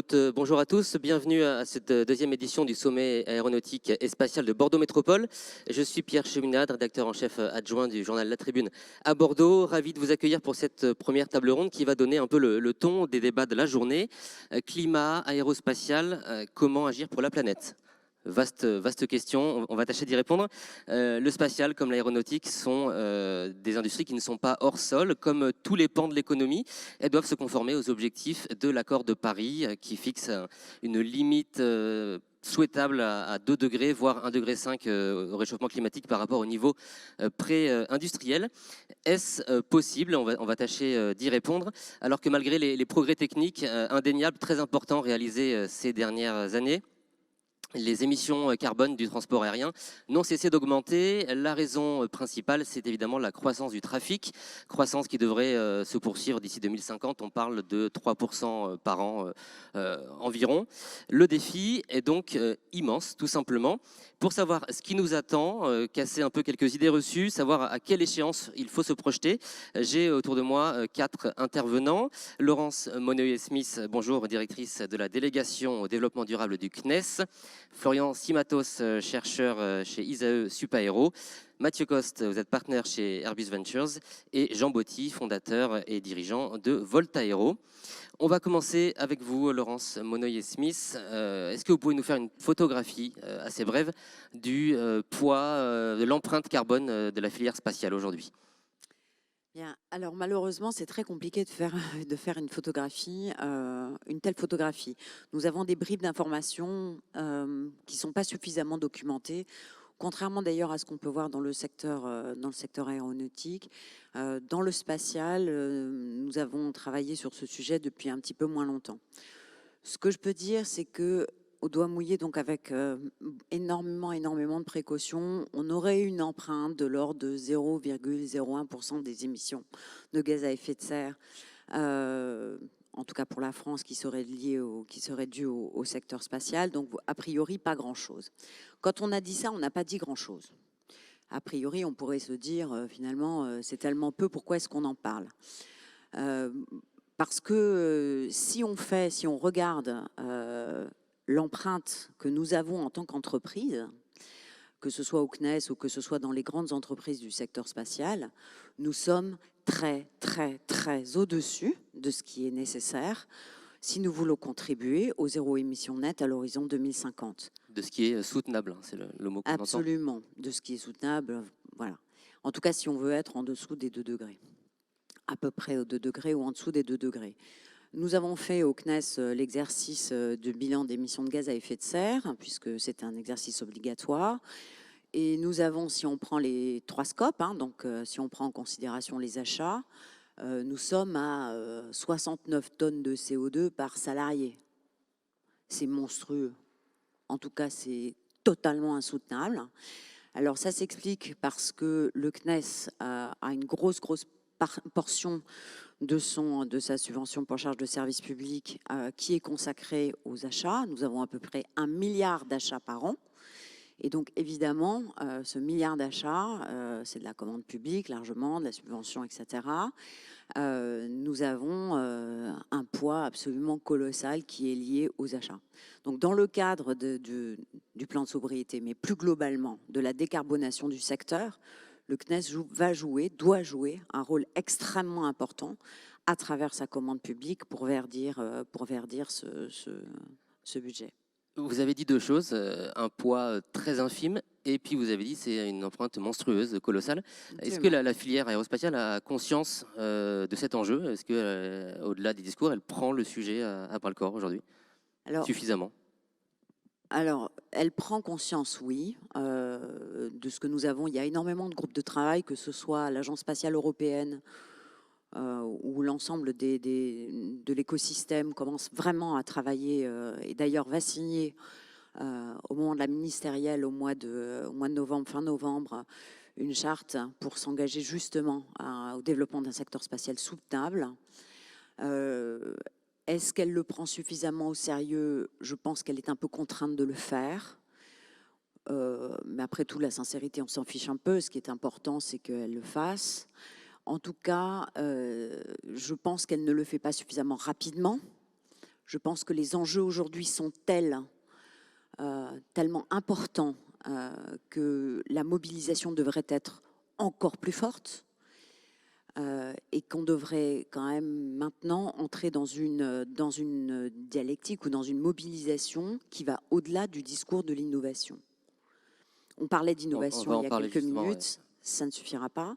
toutes, bonjour à tous, bienvenue à cette deuxième édition du sommet aéronautique et spatial de Bordeaux Métropole. Je suis Pierre Cheminade, rédacteur en chef adjoint du journal La Tribune à Bordeaux. Ravi de vous accueillir pour cette première table ronde qui va donner un peu le ton des débats de la journée. Climat, aérospatial, comment agir pour la planète ? Vaste question, on va tâcher d'y répondre. Le spatial comme l'aéronautique sont des industries qui ne sont pas hors sol. Comme tous les pans de l'économie, elles doivent se conformer aux objectifs de l'accord de Paris qui fixe une limite souhaitable à 2 degrés, voire 1,5 degré au réchauffement climatique par rapport au niveau pré-industriel. Est-ce possible ? On va tâcher d'y répondre, alors que malgré les progrès techniques indéniables, très importants réalisés ces dernières années, les émissions carbone du transport aérien n'ont cessé d'augmenter. La raison principale, c'est évidemment la croissance du trafic, croissance qui devrait se poursuivre d'ici 2050. On parle de 3% par an environ. Le défi est donc immense, tout simplement. Pour savoir ce qui nous attend, casser un peu quelques idées reçues, savoir à quelle échéance il faut se projeter, j'ai autour de moi 4 intervenants. Laurence Monnoyer-Smith, bonjour, directrice de la délégation au développement durable du CNES. Florian Simatos, chercheur chez ISAE Supaéro. Mathieu Coste, vous êtes partenaire chez Airbus Ventures. Et Jean Botti, fondateur et dirigeant de Voltaero. On va commencer avec vous, Laurence Monnoyer-Smith. Est-ce que vous pouvez nous faire une photographie assez brève du poids, de l'empreinte carbone de la filière spatiale aujourd'hui ? Bien, alors malheureusement, c'est très compliqué de faire une photographie, une telle photographie. Nous avons des bribes d'informations qui ne sont pas suffisamment documentées, contrairement d'ailleurs à ce qu'on peut voir dans le secteur aéronautique. Dans le spatial, nous avons travaillé sur ce sujet depuis un petit peu moins longtemps. Ce que je peux dire, c'est que au doigt mouillé, donc avec énormément de précautions, on aurait une empreinte de l'ordre de 0,01% des émissions de gaz à effet de serre, en tout cas pour la France, qui serait due au secteur spatial. Donc, a priori, pas grand-chose. Quand on a dit ça, on n'a pas dit grand-chose. A priori, on pourrait se dire, finalement, c'est tellement peu, pourquoi est-ce qu'on en parle ? Parce que si on regarde l'empreinte que nous avons en tant qu'entreprise, que ce soit au CNES ou que ce soit dans les grandes entreprises du secteur spatial, nous sommes très au-dessus de ce qui est nécessaire si nous voulons contribuer au zéro émission nette à l'horizon 2050. De ce qui est soutenable, c'est le mot qu'on entend. Absolument, de ce qui est soutenable, voilà. En tout cas, si on veut être en dessous des 2 degrés, à peu près aux 2 degrés ou en dessous des 2 degrés. Nous avons fait au CNES l'exercice de bilan d'émissions de gaz à effet de serre, puisque c'est un exercice obligatoire. Et nous avons, si on prend les 3 scopes, donc si on prend en considération les achats, nous sommes à 69 tonnes de CO2 par salarié. C'est monstrueux. En tout cas, c'est totalement insoutenable. Alors ça s'explique parce que le CNES a une grosse portion de sa subvention pour charge de service public qui est consacrée aux achats. Nous avons à peu près 1 milliard d'achats par an. Et donc, évidemment, ce milliard d'achats, c'est de la commande publique largement, de la subvention, etc. Nous avons un poids absolument colossal qui est lié aux achats. Donc, dans le cadre du plan de sobriété, mais plus globalement de la décarbonation du secteur, le CNES doit jouer un rôle extrêmement important à travers sa commande publique pour verdir ce budget. Vous avez dit 2 choses, un poids très infime, et puis vous avez dit c'est une empreinte monstrueuse, colossale. Est-ce que la filière aérospatiale a conscience de cet enjeu ? Est-ce que, au-delà des discours, elle prend le sujet à bras-le-corps aujourd'hui suffisamment ? Alors, elle prend conscience, oui, de ce que nous avons. Il y a énormément de groupes de travail, que ce soit l'Agence spatiale européenne où l'ensemble de l'écosystème commence vraiment à travailler et d'ailleurs va signer au moment de la ministérielle au mois de novembre, fin novembre, une charte pour s'engager justement au développement d'un secteur spatial soutenable. Est-ce qu'elle le prend suffisamment au sérieux ? Je pense qu'elle est un peu contrainte de le faire. Mais après tout, la sincérité, on s'en fiche un peu. Ce qui est important, c'est qu'elle le fasse. En tout cas, je pense qu'elle ne le fait pas suffisamment rapidement. Je pense que les enjeux aujourd'hui sont tellement importants que la mobilisation devrait être encore plus forte et qu'on devrait quand même maintenant entrer dans une dialectique ou dans une mobilisation qui va au-delà du discours de l'innovation. On parlait d'innovation il y a quelques minutes, ça ne suffira pas.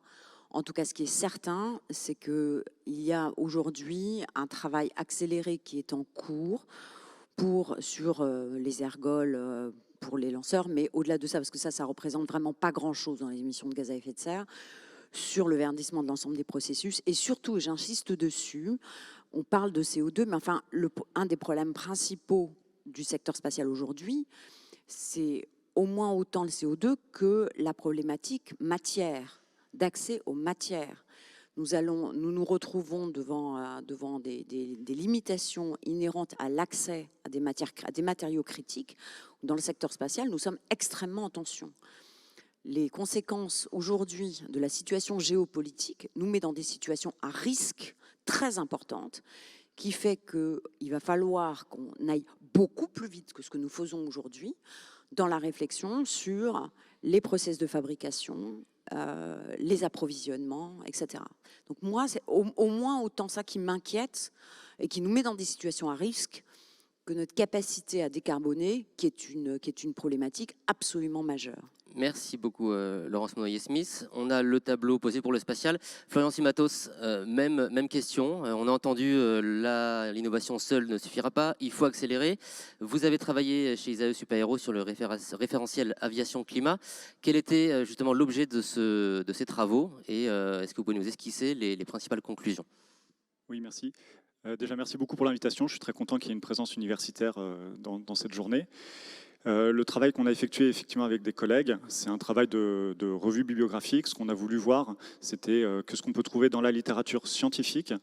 En tout cas, ce qui est certain, c'est qu'il y a aujourd'hui un travail accéléré qui est en cours sur les ergols, pour les lanceurs, mais au-delà de ça, parce que ça représente vraiment pas grand-chose dans les émissions de gaz à effet de serre, sur le verdissement de l'ensemble des processus. Et surtout, j'insiste dessus, on parle de CO2, mais enfin, un des problèmes principaux du secteur spatial aujourd'hui, c'est au moins autant le CO2 que la problématique matière, d'accès aux matières. Nous nous retrouvons devant des limitations inhérentes à l'accès à des matériaux critiques. Dans le secteur spatial, nous sommes extrêmement en tension. Les conséquences aujourd'hui de la situation géopolitique nous met dans des situations à risque très importantes, qui fait qu'il va falloir qu'on aille beaucoup plus vite que ce que nous faisons aujourd'hui dans la réflexion sur les process de fabrication, les approvisionnements, etc. Donc moi, c'est au moins autant ça qui m'inquiète et qui nous met dans des situations à risque que notre capacité à décarboner, qui est une problématique absolument majeure. Merci beaucoup, Laurence Monnoyer-Smith. On a le tableau posé pour le spatial. Florian Simatos, même question. On a entendu l'innovation seule ne suffira pas, il faut accélérer. Vous avez travaillé chez Isae Supaéro sur le référentiel aviation-climat. Quel était justement l'objet de ces travaux et est-ce que vous pouvez nous esquisser les principales conclusions? Oui, merci. Déjà, merci beaucoup pour l'invitation. Je suis très content qu'il y ait une présence universitaire dans cette journée. Le travail qu'on a effectué effectivement avec des collègues, c'est un travail de revue bibliographique. Ce qu'on a voulu voir, c'était que ce qu'on peut trouver dans la littérature scientifique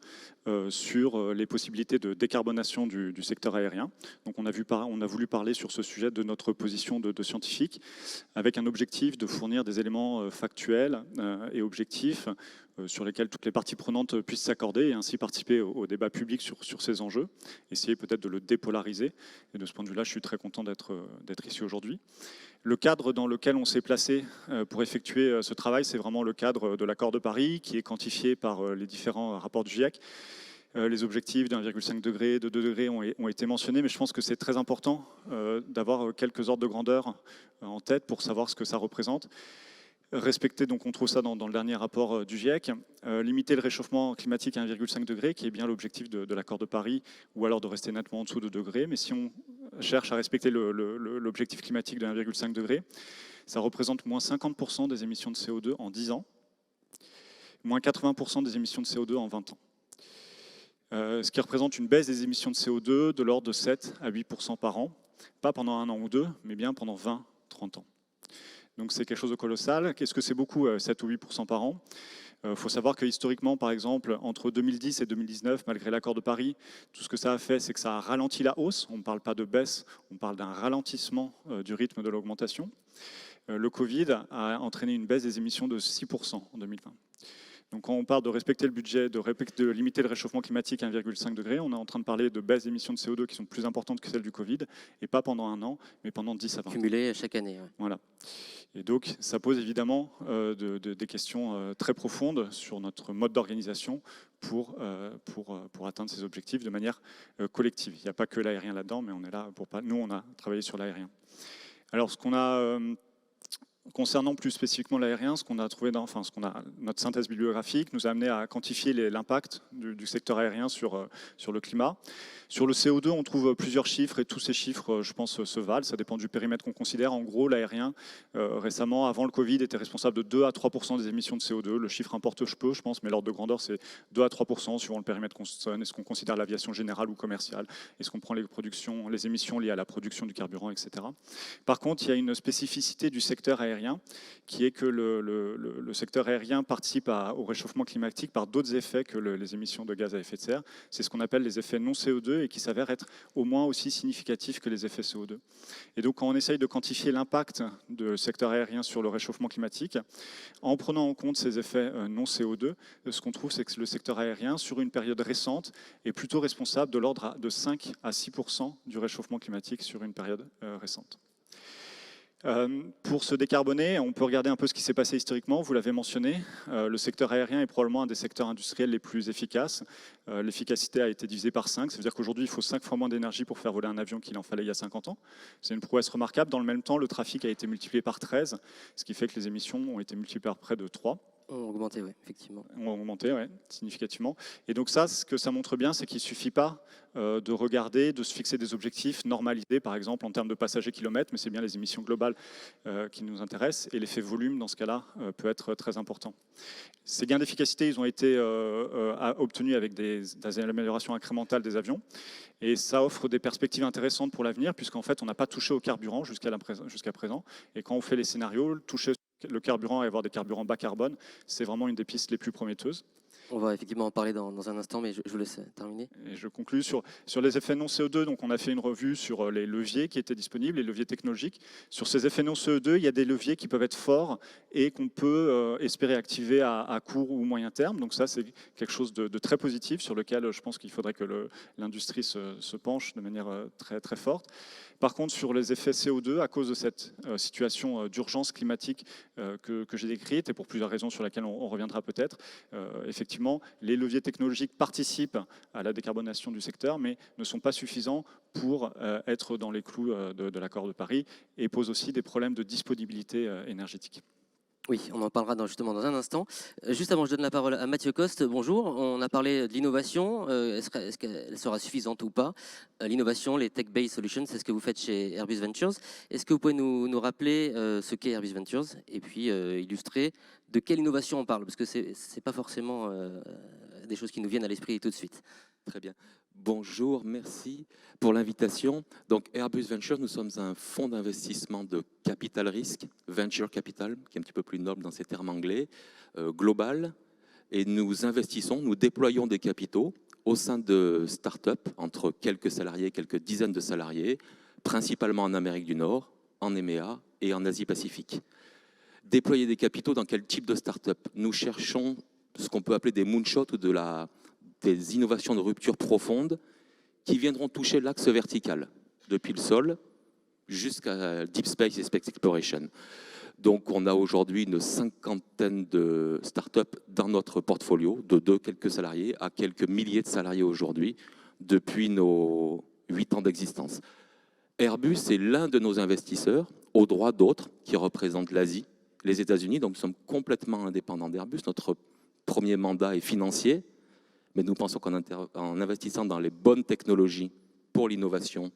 sur les possibilités de décarbonation du secteur aérien. Donc on a voulu parler sur ce sujet de notre position de scientifique, avec un objectif de fournir des éléments factuels et objectifs sur lesquels toutes les parties prenantes puissent s'accorder et ainsi participer au débat public sur ces enjeux, essayer peut-être de le dépolariser. Et de ce point de vue-là, je suis très content d'être ici aujourd'hui. Le cadre dans lequel on s'est placé pour effectuer ce travail, c'est vraiment le cadre de l'accord de Paris, qui est quantifié par les différents rapports du GIEC. Les objectifs d'1,5 degré, de 2 degrés ont été mentionnés, mais je pense que c'est très important d'avoir quelques ordres de grandeur en tête pour savoir ce que ça représente. Respecter, donc on trouve ça dans le dernier rapport du GIEC, limiter le réchauffement climatique à 1,5 degré, qui est bien l'objectif de l'accord de Paris, ou alors de rester nettement en dessous de 2 degrés. Mais si on cherche à respecter l'objectif climatique de 1,5 degré, ça représente moins 50% des émissions de CO2 en 10 ans, moins 80% des émissions de CO2 en 20 ans. Ce qui représente une baisse des émissions de CO2 de l'ordre de 7 à 8% par an, pas pendant un an ou deux, mais bien pendant 20-30 ans. Donc c'est quelque chose de colossal. Qu'est-ce que c'est beaucoup, 7 ou 8% par an? Il faut savoir que historiquement, par exemple, entre 2010 et 2019, malgré l'accord de Paris, tout ce que ça a fait, c'est que ça a ralenti la hausse. On ne parle pas de baisse, on parle d'un ralentissement du rythme de l'augmentation. Le Covid a entraîné une baisse des émissions de 6% en 2020. Donc quand on parle de respecter le budget, de limiter le réchauffement climatique à 1,5 degré, on est en train de parler de baisses d'émissions de CO2 qui sont plus importantes que celles du Covid, et pas pendant un an, mais pendant 10 à 20 ans. Cumulées chaque année. Ouais. Voilà. Et donc ça pose évidemment des questions très profondes sur notre mode d'organisation pour atteindre ces objectifs de manière collective. Il n'y a pas que l'aérien là-dedans, mais on est là pour pas. Nous, on a travaillé sur l'aérien. Alors ce qu'on a... Concernant plus spécifiquement l'aérien, notre synthèse bibliographique nous a amené à quantifier l'impact du secteur aérien sur le climat. Sur le CO2, on trouve plusieurs chiffres et tous ces chiffres, je pense, se valent. Ça dépend du périmètre qu'on considère. En gros, l'aérien, récemment, avant le Covid, était responsable de 2 à 3% des émissions de CO2. Le chiffre importe peu, je pense, mais l'ordre de grandeur, c'est 2 à 3% suivant le périmètre qu'on sonne. Est-ce qu'on considère l'aviation générale ou commerciale? Est-ce qu'on prend les émissions liées à la production du carburant, etc. Par contre, il y a une spécificité du secteur aérien aérien, qui est que le secteur aérien participe au réchauffement climatique par d'autres effets que les émissions de gaz à effet de serre. C'est ce qu'on appelle les effets non CO2 et qui s'avèrent être au moins aussi significatifs que les effets CO2. Et donc, quand on essaye de quantifier l'impact du secteur aérien sur le réchauffement climatique, en prenant en compte ces effets non CO2, ce qu'on trouve, c'est que le secteur aérien, sur une période récente, est plutôt responsable de l'ordre de 5 à 6% du réchauffement climatique sur une période récente. Pour se décarboner, on peut regarder un peu ce qui s'est passé historiquement, vous l'avez mentionné. Le secteur aérien est probablement un des secteurs industriels les plus efficaces. L'efficacité a été divisée par 5, ça veut dire qu'aujourd'hui il faut 5 fois moins d'énergie pour faire voler un avion qu'il en fallait il y a 50 ans. C'est une prouesse remarquable. Dans le même temps, le trafic a été multiplié par 13, ce qui fait que les émissions ont été multipliées par près de 3. Ont augmenté, oui, effectivement. Ont augmenté, oui, significativement. Et donc ça, ce que ça montre bien, c'est qu'il ne suffit pas de regarder, de se fixer des objectifs normalisés, par exemple en termes de passagers kilomètres, mais c'est bien les émissions globales qui nous intéressent, et l'effet volume, dans ce cas-là, peut être très important. Ces gains d'efficacité, ils ont été obtenus avec des améliorations incrémentales des avions, et ça offre des perspectives intéressantes pour l'avenir, puisqu'en fait, on n'a pas touché au carburant jusqu'à présent, et quand on fait les scénarios, toucher le carburant et avoir des carburants bas carbone, c'est vraiment une des pistes les plus prometteuses. On va effectivement en parler dans un instant, mais je vous laisse terminer. Et je conclus sur les effets non CO2. Donc on a fait une revue sur les leviers qui étaient disponibles, les leviers technologiques. Sur ces effets non CO2, il y a des leviers qui peuvent être forts et qu'on peut espérer activer à court ou moyen terme. Donc ça, c'est quelque chose de très positif sur lequel je pense qu'il faudrait que l'industrie se penche de manière très, très forte. Par contre, sur les effets CO2, à cause de cette situation d'urgence climatique que j'ai décrite, et pour plusieurs raisons sur lesquelles on reviendra peut-être, effectivement, les leviers technologiques participent à la décarbonation du secteur, mais ne sont pas suffisants pour être dans les clous de l'accord de Paris et posent aussi des problèmes de disponibilité énergétique. Oui, on en parlera justement dans un instant. Juste avant, je donne la parole à Mathieu Coste. Bonjour, on a parlé de l'innovation. Est-ce qu'elle sera suffisante ou pas? L'innovation, les tech-based solutions, c'est ce que vous faites chez Airbus Ventures. Est-ce que vous pouvez nous rappeler ce qu'est Airbus Ventures et puis illustrer de quelle innovation on parle? Parce que ce n'est pas forcément des choses qui nous viennent à l'esprit tout de suite. Très bien. Bonjour, merci pour l'invitation. Donc Airbus Venture, nous sommes un fonds d'investissement de capital risque, venture capital, qui est un petit peu plus noble dans ces termes anglais, global. Et nous investissons, nous déployons des capitaux au sein de start-up, entre quelques salariés, quelques dizaines de salariés, principalement en Amérique du Nord, en EMEA et en Asie-Pacifique. Déployer des capitaux dans quel type de start-up? Nous cherchons ce qu'on peut appeler des moonshots ou des innovations de rupture profonde qui viendront toucher l'axe vertical, depuis le sol jusqu'à Deep Space et Space Exploration. Donc on a aujourd'hui une 50aine de startups dans notre portfolio, de quelques salariés à quelques milliers de salariés aujourd'hui, depuis nos 8 ans d'existence. Airbus est l'un de nos investisseurs, au droit d'autres, qui représentent l'Asie, les États-Unis. Donc nous sommes complètement indépendants d'Airbus. Notre premier mandat est financier, mais nous pensons qu'en investissant dans les bonnes technologies pour l'innovation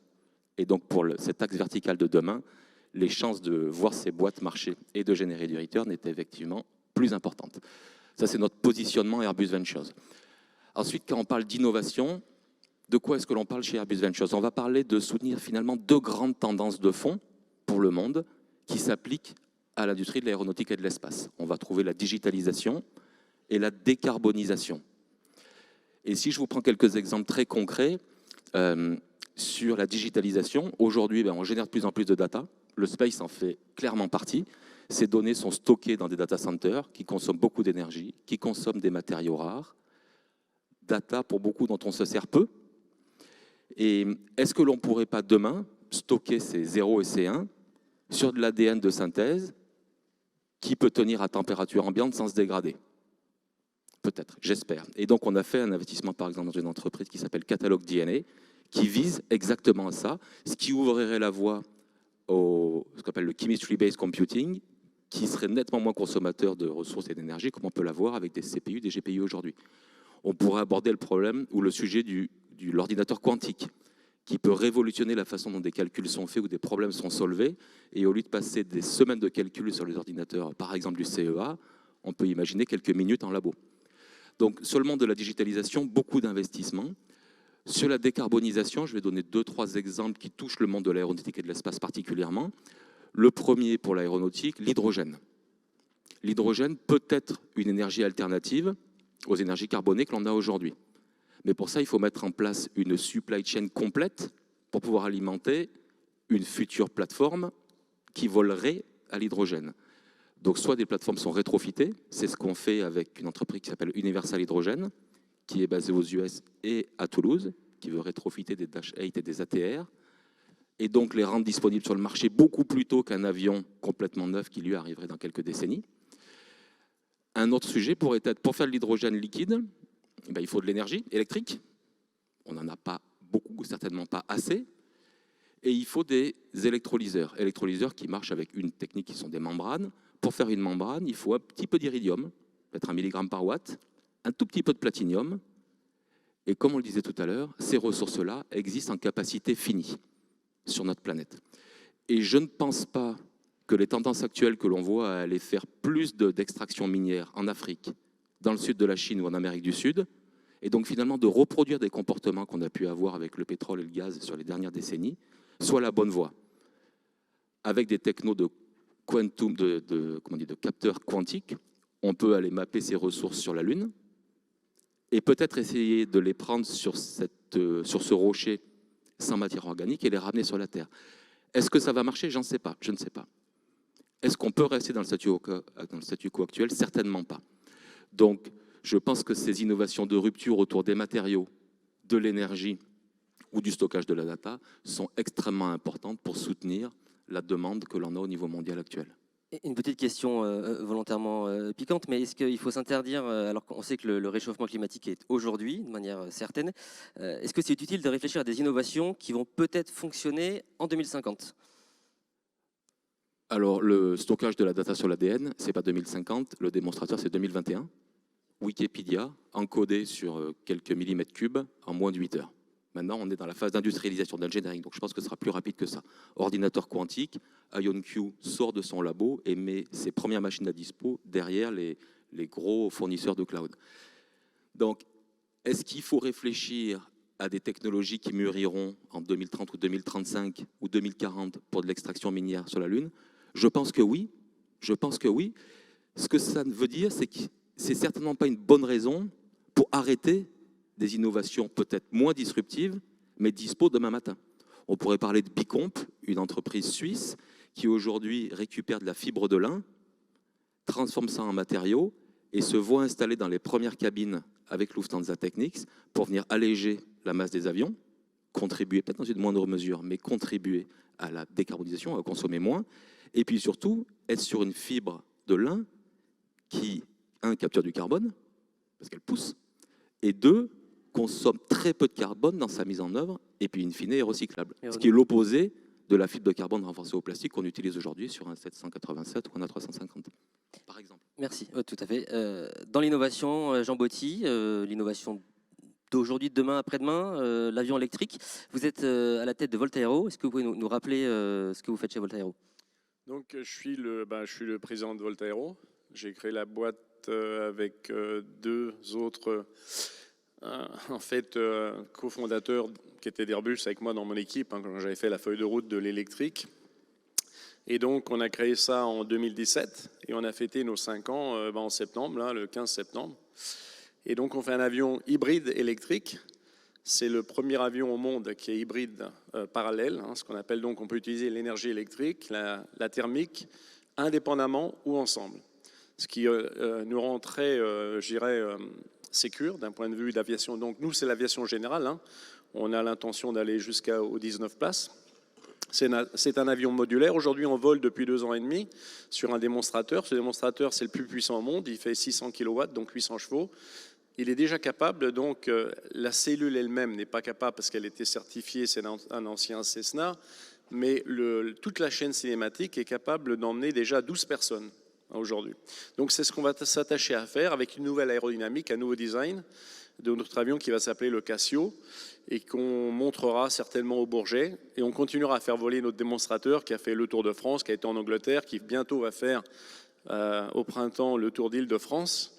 et donc pour cet axe vertical de demain, les chances de voir ces boîtes marcher et de générer du return étaient effectivement plus importantes. Ça, c'est notre positionnement Airbus Ventures. Ensuite, quand on parle d'innovation, de quoi est-ce que l'on parle chez Airbus Ventures? On va parler de soutenir finalement 2 grandes tendances de fond pour le monde qui s'appliquent à l'industrie de l'aéronautique et de l'espace. On va trouver la digitalisation et la décarbonisation. Et si je vous prends quelques exemples très concrets sur la digitalisation, aujourd'hui, on génère de plus en plus de data. Le space en fait clairement partie. Ces données sont stockées dans des data centers qui consomment beaucoup d'énergie, qui consomment des matériaux rares. Data pour beaucoup dont on se sert peu. Et est-ce que l'on ne pourrait pas demain stocker ces 0 et ces 1 sur de l'ADN de synthèse qui peut tenir à température ambiante sans se dégrader? Peut-être, j'espère. Et donc, on a fait un investissement, par exemple, dans une entreprise qui s'appelle Catalogue DNA, qui vise exactement à ça, ce qui ouvrirait la voie au ce qu'on appelle le chemistry-based computing, qui serait nettement moins consommateur de ressources et d'énergie, comme on peut l'avoir avec des CPU, des GPU aujourd'hui. On pourrait aborder le problème ou le sujet de l'ordinateur quantique, qui peut révolutionner la façon dont des calculs sont faits ou des problèmes sont solvés. Et au lieu de passer des semaines de calculs sur les ordinateurs, par exemple du CEA, on peut imaginer quelques minutes en labo. Donc, sur le monde de la digitalisation, beaucoup d'investissements. Sur la décarbonisation, je vais donner 2-3 exemples qui touchent le monde de l'aéronautique et de l'espace particulièrement. Le premier pour l'aéronautique, l'hydrogène. L'hydrogène peut être une énergie alternative aux énergies carbonées que l'on a aujourd'hui. Mais pour ça, il faut mettre en place une supply chain complète pour pouvoir alimenter une future plateforme qui volerait à l'hydrogène. Donc soit des plateformes sont rétrofitées, c'est ce qu'on fait avec une entreprise qui s'appelle Universal Hydrogen, qui est basée aux US et à Toulouse, qui veut rétrofiter des Dash 8 et des ATR, et donc les rendre disponibles sur le marché beaucoup plus tôt qu'un avion complètement neuf qui lui arriverait dans quelques décennies. Un autre sujet pourrait être, pour faire de l'hydrogène liquide, il faut de l'énergie électrique. On n'en a pas beaucoup, certainement pas assez. Et il faut des électrolyseurs. Électrolyseurs qui marchent avec une technique qui sont des membranes. Pour faire une membrane, il faut un petit peu d'iridium, peut-être 1 mg par watt, un tout petit peu de platinium. Et comme on le disait tout à l'heure, ces ressources-là existent en capacité finie sur notre planète. Et je ne pense pas que les tendances actuelles que l'on voit à aller faire plus d'extraction minière en Afrique, dans le sud de la Chine ou en Amérique du Sud, et donc finalement de reproduire des comportements qu'on a pu avoir avec le pétrole et le gaz sur les dernières décennies, soit la bonne voie. Avec des technos de quantum, de capteurs quantiques, on peut aller mapper ces ressources sur la Lune et peut-être essayer de les prendre sur ce rocher sans matière organique et les ramener sur la Terre. Est-ce que ça va marcher? J'en sais pas, je ne sais pas. Est-ce qu'on peut rester dans le statu quo actuel? Certainement pas. Donc, je pense que ces innovations de rupture autour des matériaux, de l'énergie ou du stockage de la data sont extrêmement importantes pour soutenir la demande que l'on a au niveau mondial actuel. Une petite question volontairement piquante, mais est-ce qu'il faut s'interdire, alors qu'on sait que le réchauffement climatique est aujourd'hui, de manière certaine, est-ce que c'est utile de réfléchir à des innovations qui vont peut-être fonctionner en 2050 ? Alors, le stockage de la data sur l'ADN, ce n'est pas 2050, le démonstrateur, c'est 2021. Wikipédia, encodé sur quelques millimètres cubes en moins de 8 heures. Maintenant, on est dans la phase d'industrialisation, d'engineering, donc je pense que ce sera plus rapide que ça. Ordinateur quantique, IonQ sort de son labo et met ses premières machines à dispo derrière les gros fournisseurs de cloud. Donc, est-ce qu'il faut réfléchir à des technologies qui mûriront en 2030 ou 2035 ou 2040 pour de l'extraction minière sur la Lune? Je pense que oui. Je pense que oui. Ce que ça veut dire, c'est que c'est certainement pas une bonne raison pour arrêter des innovations peut-être moins disruptives, mais dispo demain matin. On pourrait parler de Bicomp, une entreprise suisse qui aujourd'hui récupère de la fibre de lin, transforme ça en matériaux et se voit installer dans les premières cabines avec Lufthansa Technics pour venir alléger la masse des avions, contribuer, peut-être dans une moindre mesure, mais contribuer à la décarbonisation, à consommer moins, et puis surtout être sur une fibre de lin qui, un, capture du carbone, parce qu'elle pousse, et deux, consomme très peu de carbone dans sa mise en œuvre, et puis in fine est recyclable. Ce qui est l'opposé de la fibre de carbone renforcée au plastique qu'on utilise aujourd'hui sur un 787 ou un A350, par exemple. Merci, tout à fait. Dans l'innovation, Jean Botti, l'innovation d'aujourd'hui, de demain, après-demain, l'avion électrique, vous êtes à la tête de Voltaero. Est-ce que vous pouvez nous rappeler ce que vous faites chez Voltaero? Donc, je suis le président de Voltaero. J'ai créé la boîte avec deux autres cofondateurs qui étaient d'Airbus avec moi dans mon équipe quand j'avais fait la feuille de route de l'électrique. Et donc, on a créé ça en 2017 et on a fêté nos 5 ans en septembre, là, le 15 septembre. Et donc, on fait un avion hybride électrique. C'est le premier avion au monde qui est hybride parallèle, ce qu'on appelle donc, on peut utiliser l'énergie électrique, la thermique, indépendamment ou ensemble. Ce qui nous rend très, je dirais, sécure d'un point de vue d'aviation. Donc nous, c'est l'aviation générale. On a l'intention d'aller jusqu'aux 19 places. C'est un avion modulaire. Aujourd'hui, on vole depuis 2 ans et demi sur un démonstrateur. Ce démonstrateur, c'est le plus puissant au monde. Il fait 600 kW, donc 800 chevaux. Il est déjà capable, donc la cellule elle-même n'est pas capable parce qu'elle était certifiée, c'est un ancien Cessna, mais toute la chaîne cinématique est capable d'emmener déjà 12 personnes aujourd'hui. Donc c'est ce qu'on va s'attacher à faire avec une nouvelle aérodynamique, un nouveau design de notre avion qui va s'appeler le Cassio et qu'on montrera certainement au Bourget. Et on continuera à faire voler notre démonstrateur qui a fait le Tour de France, qui a été en Angleterre, qui bientôt va faire au printemps le Tour d'Île-de-France,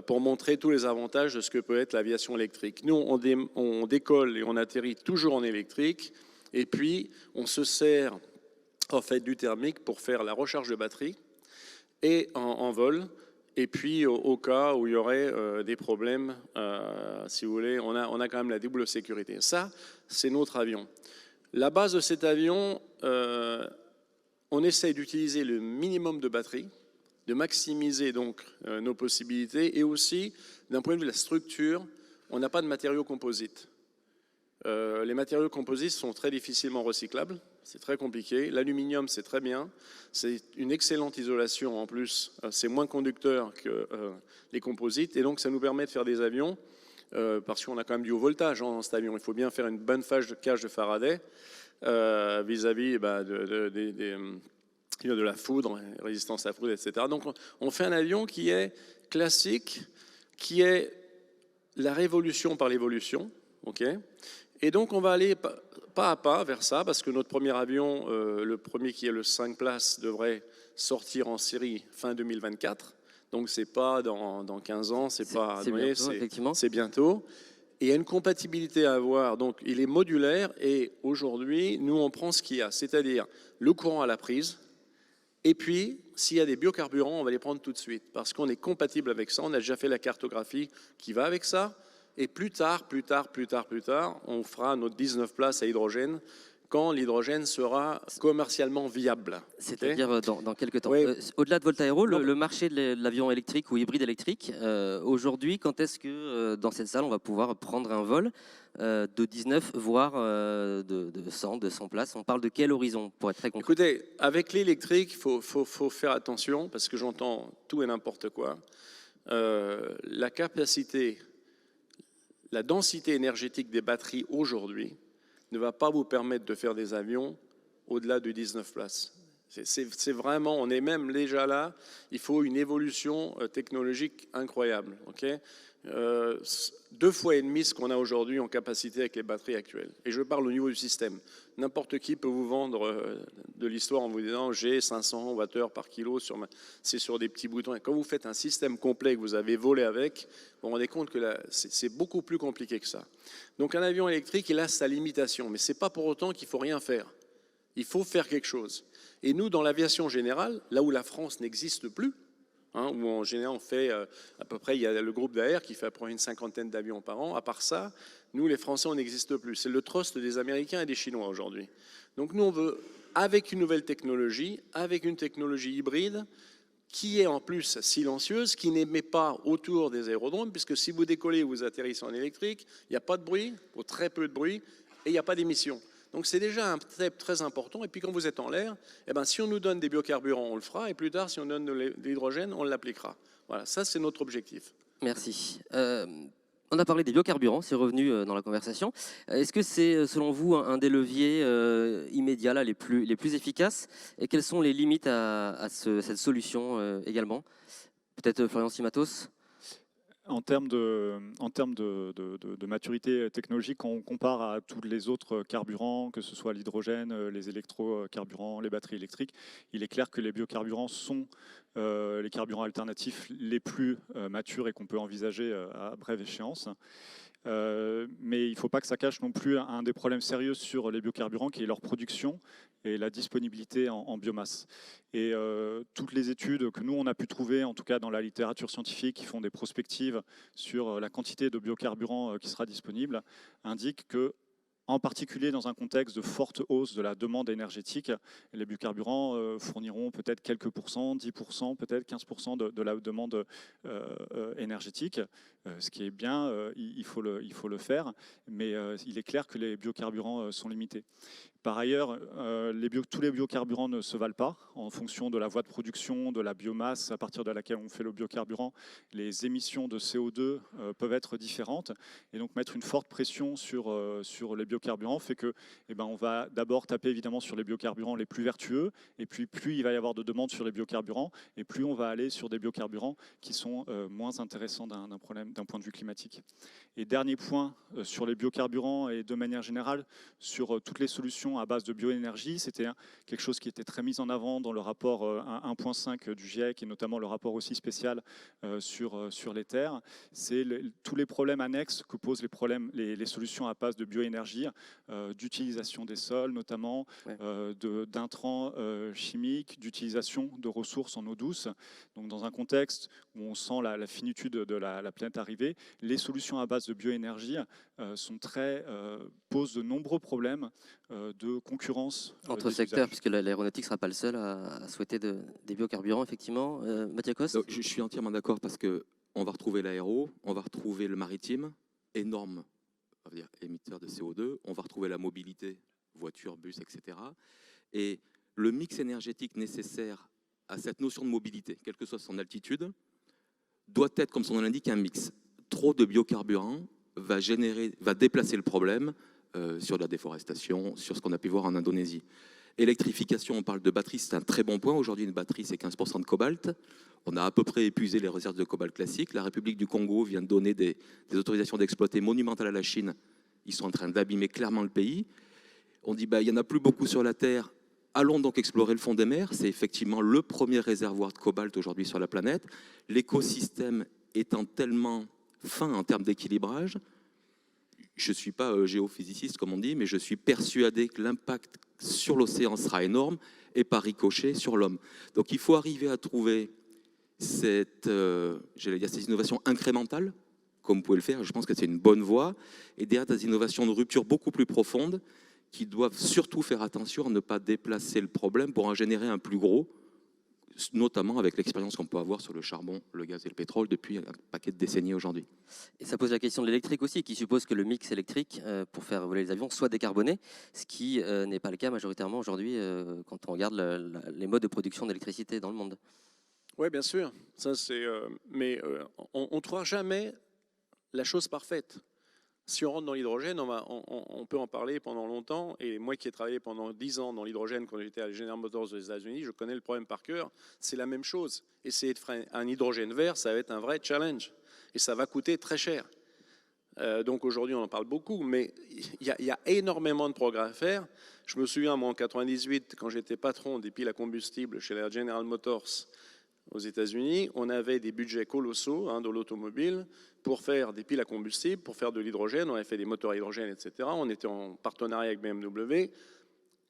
pour montrer tous les avantages de ce que peut être l'aviation électrique. Nous, on décolle et on atterrit toujours en électrique, et puis on se sert en fait du thermique pour faire la recharge de batterie et en vol. Et puis au cas où il y aurait des problèmes, si vous voulez, on a quand même la double sécurité. Ça, c'est notre avion. La base de cet avion, on essaye d'utiliser le minimum de batterie, de maximiser donc nos possibilités, et aussi d'un point de vue de la structure, on n'a pas de matériaux composites. Les matériaux composites sont très difficilement recyclables, c'est très compliqué. L'aluminium, c'est très bien, c'est une excellente isolation en plus, c'est moins conducteur que les composites, et donc ça nous permet de faire des avions, parce qu'on a quand même du haut voltage dans cet avion. Il faut bien faire une bonne cage de Faraday vis-à-vis de la foudre, résistance à la foudre, etc. Donc on fait un avion qui est classique, qui est la révolution par l'évolution, ok. Et donc on va aller pas à pas vers ça, parce que notre premier avion, le premier qui est le 5 places, devrait sortir en série fin 2024. Donc c'est pas dans 15 ans, c'est bientôt, effectivement. C'est bientôt. Et il y a une compatibilité à avoir. Donc il est modulaire, et aujourd'hui, nous on prend ce qu'il y a, c'est-à-dire le courant à la prise. Et puis, s'il y a des biocarburants, on va les prendre tout de suite, parce qu'on est compatible avec ça. On a déjà fait la cartographie qui va avec ça. Et plus tard, on fera notre 19 places à hydrogène quand l'hydrogène sera commercialement viable. C'est-à-dire dans quelques temps. Oui. Au-delà de Voltaero, le marché de l'avion électrique ou hybride électrique, aujourd'hui, quand est-ce que dans cette salle, on va pouvoir prendre un vol de 19, voire de 100, 200 places? On parle de quel horizon, pour être très concret? Écoutez, avec l'électrique, il faut faire attention, parce que j'entends tout et n'importe quoi. La capacité, la densité énergétique des batteries aujourd'hui ne va pas vous permettre de faire des avions au-delà de 19 places. C'est vraiment, on est même déjà là, il faut une évolution technologique incroyable. Okay, 2 fois et demi ce qu'on a aujourd'hui en capacité avec les batteries actuelles. Et je parle au niveau du système. N'importe qui peut vous vendre de l'histoire en vous disant j'ai 500 Wh par kilo, c'est sur des petits boutons. Et quand vous faites un système complet que vous avez volé avec, vous vous rendez compte que c'est beaucoup plus compliqué que ça. Donc un avion électrique, il a sa limitation, mais ce n'est pas pour autant qu'il ne faut rien faire. Il faut faire quelque chose. Et nous, dans l'aviation générale, là où la France n'existe plus, où en général on fait à peu près, il y a le groupe d'AR qui fait à peu près une 50aine d'avions par an. À part ça, nous les Français, on n'existe plus. C'est le trust des Américains et des Chinois aujourd'hui. Donc nous, on veut, avec une nouvelle technologie, avec une technologie hybride, qui est en plus silencieuse, qui n'émet pas autour des aérodromes, puisque si vous décollez ou vous atterrissez en électrique, il n'y a pas de bruit, ou très peu de bruit, et il n'y a pas d'émissions. Donc c'est déjà un step très important. Et puis quand vous êtes en l'air, eh ben, si on nous donne des biocarburants, on le fera. Et plus tard, si on donne de l'hydrogène, on l'appliquera. Voilà, ça c'est notre objectif. Merci. On a parlé des biocarburants, c'est revenu dans la conversation. Est-ce que c'est, selon vous, un des leviers immédiats là, les plus efficaces? Et quelles sont les limites à cette solution également? Peut-être Florian Simatos? En termes de maturité technologique, quand on compare à tous les autres carburants, que ce soit l'hydrogène, les électrocarburants, les batteries électriques, il est clair que les biocarburants sont les carburants alternatifs les plus matures et qu'on peut envisager à brève échéance. Mais il ne faut pas que ça cache non plus un des problèmes sérieux sur les biocarburants, qui est leur production et la disponibilité en biomasse. Et toutes les études que nous, on a pu trouver, en tout cas dans la littérature scientifique, qui font des prospectives sur la quantité de biocarburants qui sera disponible, indiquent que, en particulier dans un contexte de forte hausse de la demande énergétique, les biocarburants fourniront peut-être quelques pourcents, 10%, peut-être 15% de la demande énergétique, ce qui est bien, il faut le faire, mais il est clair que les biocarburants sont limités. Par ailleurs, tous les biocarburants ne se valent pas en fonction de la voie de production, de la biomasse à partir de laquelle on fait le biocarburant. Les émissions de CO2 peuvent être différentes, et donc mettre une forte pression sur les biocarburants fait que, on va d'abord taper évidemment sur les biocarburants les plus vertueux, et puis plus il va y avoir de demandes sur les biocarburants, et plus on va aller sur des biocarburants qui sont moins intéressants d'un point de vue climatique. Et dernier point sur les biocarburants et de manière générale sur toutes les solutions à base de bioénergie, c'était quelque chose qui était très mis en avant dans le rapport 1.5 du GIEC, et notamment le rapport aussi spécial sur les terres. C'est tous les problèmes annexes que posent les solutions à base de bioénergie, l'énergie, d'utilisation des sols notamment, Ouais. d'intrants chimiques, d'utilisation de ressources en eau douce. Donc dans un contexte où on sent la finitude de la planète arriver, les solutions à base de bioénergie posent de nombreux problèmes de concurrence Entre des secteurs, usages. puisque l'aéronautique ne sera pas le seul à souhaiter des biocarburants, effectivement. Mathiakos? Donc, je suis entièrement d'accord parce qu'on va retrouver l'aéro, on va retrouver le maritime, énorme on va dire, émetteur de CO2, on va retrouver la mobilité, voiture, bus, etc. Et le mix énergétique nécessaire à cette notion de mobilité, quelle que soit son altitude, doit être, comme son nom l'indique, un mix. Trop de biocarburants va déplacer le problème sur la déforestation, sur ce qu'on a pu voir en Indonésie. Électrification, on parle de batterie, c'est un très bon point. Aujourd'hui, une batterie, c'est 15% de cobalt. On a à peu près épuisé les réserves de cobalt classiques. La République du Congo vient de donner des autorisations d'exploiter monumentales à la Chine. Ils sont en train d'abîmer clairement le pays. On dit, il n'y en a plus beaucoup sur la Terre. Allons donc explorer le fond des mers. C'est effectivement le premier réservoir de cobalt aujourd'hui sur la planète. L'écosystème étant tellement fin en termes d'équilibrage, je ne suis pas géophysiciste, comme on dit, mais je suis persuadé que l'impact sur l'océan sera énorme et par ricochet sur l'homme. Donc il faut arriver à trouver cette innovation incrémentale, comme vous pouvez le faire. Je pense que c'est une bonne voie. Et derrière des innovations de rupture beaucoup plus profondes qui doivent surtout faire attention à ne pas déplacer le problème pour en générer un plus gros, notamment avec l'expérience qu'on peut avoir sur le charbon, le gaz et le pétrole depuis un paquet de décennies aujourd'hui. Et ça pose la question de l'électrique aussi, qui suppose que le mix électrique, pour faire voler les avions, soit décarboné, ce qui n'est pas le cas majoritairement aujourd'hui quand on regarde les modes de production d'électricité dans le monde. Oui, bien sûr. Ça, mais on ne trouvera jamais la chose parfaite. Si on rentre dans l'hydrogène, on peut en parler pendant longtemps. Et moi qui ai travaillé pendant 10 ans dans l'hydrogène quand j'étais à General Motors aux États-Unis, je connais le problème par cœur. C'est la même chose. Essayer de faire un hydrogène vert, ça va être un vrai challenge. Et ça va coûter très cher. Donc aujourd'hui, on en parle beaucoup, mais il y a énormément de progrès à faire. Je me souviens, moi, en 98, quand j'étais patron des piles à combustible chez la General Motors aux États-Unis, on avait des budgets colossaux dans l'automobile pour faire des piles à combustible, pour faire de l'hydrogène. On avait fait des moteurs à hydrogène, etc. On était en partenariat avec BMW.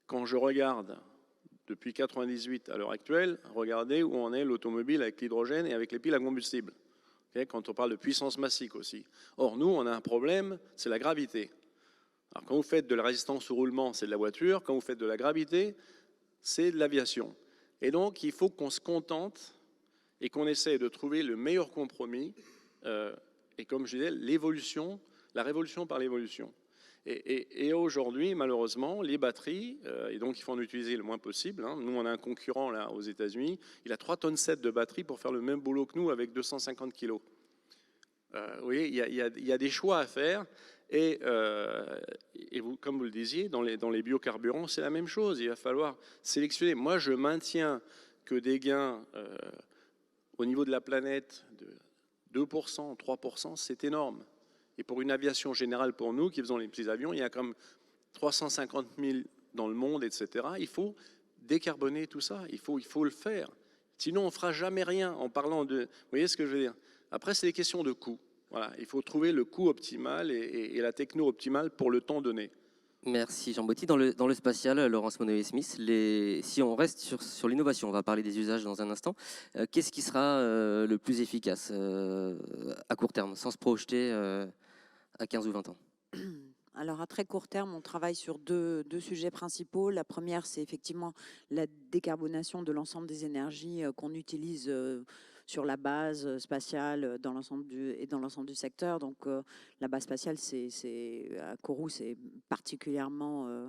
Quand je regarde depuis 98 à l'heure actuelle, regardez où en est l'automobile avec l'hydrogène et avec les piles à combustible. Quand on parle de puissance massique aussi. Or, nous, on a un problème, c'est la gravité. Alors, quand vous faites de la résistance au roulement, c'est de la voiture. Quand vous faites de la gravité, c'est de l'aviation. Et donc, il faut qu'on se contente et qu'on essaie de trouver le meilleur compromis. Et comme je disais, l'évolution, la révolution par l'évolution. Et aujourd'hui, malheureusement, les batteries, et donc il faut en utiliser le moins possible. Nous, on a un concurrent là aux États-Unis, il a 3,7 tonnes de batteries pour faire le même boulot que nous avec 250 kilos. Vous voyez, il y a des choix à faire. Et vous, comme vous le disiez, dans les biocarburants, c'est la même chose. Il va falloir sélectionner. Moi, je maintiens que des gains au niveau de la planète de 2%, 3%, c'est énorme. Et pour une aviation générale, pour nous qui faisons les petits avions, il y a comme 350 000 dans le monde, etc. Il faut décarboner tout ça. Il faut le faire. Sinon, on ne fera jamais rien en parlant de... Vous voyez ce que je veux dire? Après, c'est des questions de coût. Voilà, il faut trouver le coût optimal et la techno optimale pour le temps donné. Merci Jean-Baptiste. Dans le spatial, Laurence Monod-Smith, si on reste sur l'innovation, on va parler des usages dans un instant, qu'est-ce qui sera le plus efficace à court terme, sans se projeter à 15 ou 20 ans? Alors à très court terme, on travaille sur deux sujets principaux. La première, c'est effectivement la décarbonation de l'ensemble des énergies qu'on utilise sur la base spatiale dans l'ensemble du secteur. Donc la base spatiale, à Kourou, c'est particulièrement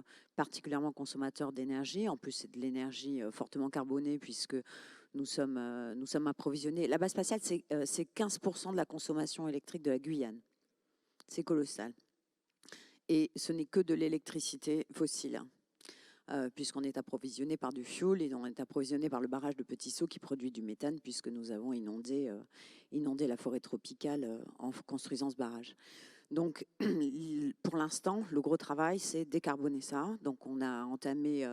consommateur d'énergie. En plus, c'est de l'énergie fortement carbonée puisque nous sommes approvisionnés. La base spatiale, c'est 15% de la consommation électrique de la Guyane. C'est colossal. Et ce n'est que de l'électricité fossile, puisqu'on est approvisionné par du fioul et on est approvisionné par le barrage de Petit Saut qui produit du méthane, puisque nous avons inondé la forêt tropicale en construisant ce barrage. Donc, pour l'instant, le gros travail, c'est décarboner ça. Donc, on a entamé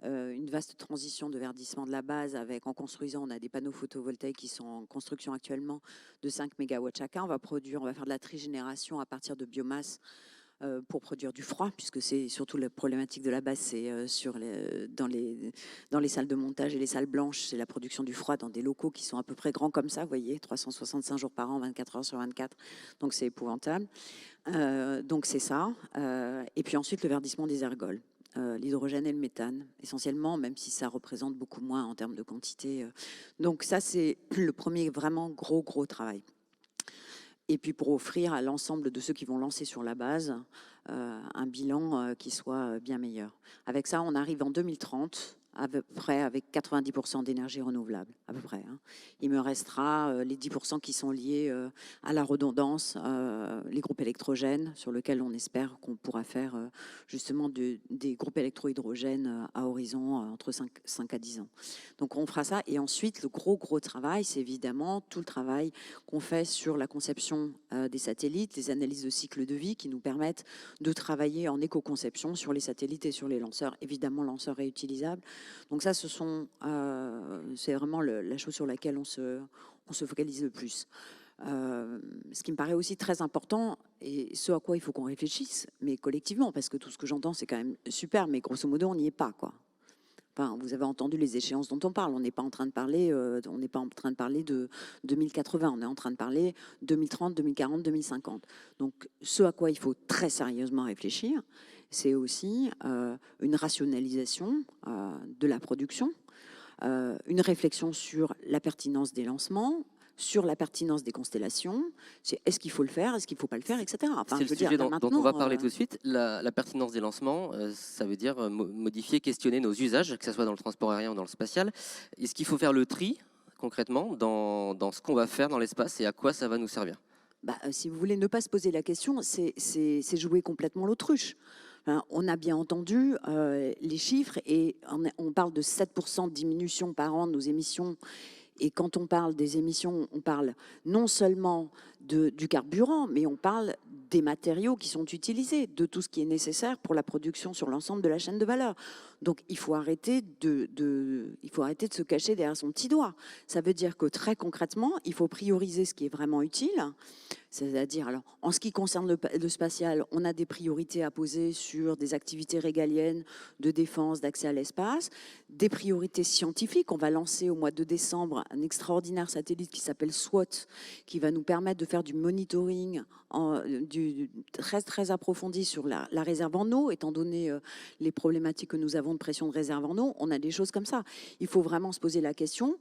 une vaste transition de verdissement de la base en construisant, on a des panneaux photovoltaïques qui sont en construction actuellement de 5 MW chacun. On va faire de la trigénération à partir de biomasse pour produire du froid, puisque c'est surtout la problématique de la base, c'est dans les salles de montage et les salles blanches, c'est la production du froid dans des locaux qui sont à peu près grands comme ça, vous voyez, 365 jours par an, 24 heures sur 24, donc c'est épouvantable. Donc c'est ça. Et puis ensuite, le verdissement des ergols. L'hydrogène et le méthane, essentiellement, même si ça représente beaucoup moins en termes de quantité. Donc ça, c'est le premier vraiment gros travail. Et puis pour offrir à l'ensemble de ceux qui vont lancer sur la base un bilan qui soit bien meilleur. Avec ça, on arrive en 2030 à peu près avec 90% d'énergie renouvelable, à peu près. Il me restera les 10% qui sont liés à la redondance, les groupes électrogènes, sur lesquels on espère qu'on pourra faire justement des groupes électro-hydrogènes à horizon entre 5 à 10 ans. Donc on fera ça. Et ensuite, le gros travail, c'est évidemment tout le travail qu'on fait sur la conception des satellites, les analyses de cycle de vie qui nous permettent de travailler en éco-conception sur les satellites et sur les lanceurs, évidemment lanceurs réutilisables. Donc ça, c'est vraiment la chose sur laquelle on se focalise le plus. Ce qui me paraît aussi très important, et ce à quoi il faut qu'on réfléchisse, mais collectivement, parce que tout ce que j'entends, c'est quand même super, mais grosso modo, on n'y est pas, quoi. Enfin, vous avez entendu les échéances dont on parle. On n'est pas en train de parler, de 2080. On est en train de parler 2030, 2040, 2050. Donc, ce à quoi il faut très sérieusement réfléchir, c'est aussi une rationalisation de la production, une réflexion sur la pertinence des lancements, sur la pertinence des constellations, c'est est-ce qu'il faut le faire, est-ce qu'il ne faut pas le faire, etc. Enfin, c'est le sujet dont on va parler tout de suite. La pertinence des lancements, ça veut dire modifier, questionner nos usages, que ce soit dans le transport aérien ou dans le spatial. Est-ce qu'il faut faire le tri, concrètement, dans ce qu'on va faire dans l'espace et à quoi ça va nous servir? Si vous voulez ne pas se poser la question, c'est jouer complètement l'autruche. On a bien entendu les chiffres et on parle de 7% de diminution par an de nos émissions. Et quand on parle des émissions, on parle non seulement du carburant, mais on parle des matériaux qui sont utilisés, de tout ce qui est nécessaire pour la production sur l'ensemble de la chaîne de valeur. Donc il faut arrêter de se cacher derrière son petit doigt. Ça veut dire que très concrètement, il faut prioriser ce qui est vraiment utile. C'est-à-dire, alors, en ce qui concerne le spatial, on a des priorités à poser sur des activités régaliennes de défense, d'accès à l'espace, des priorités scientifiques. On va lancer au mois de décembre un extraordinaire satellite qui s'appelle SWOT, qui va nous permettre de faire du monitoring très approfondi sur la réserve en eau, étant donné les problématiques que nous avons de pression de réserve en eau. On a des choses comme ça. Il faut vraiment se poser la question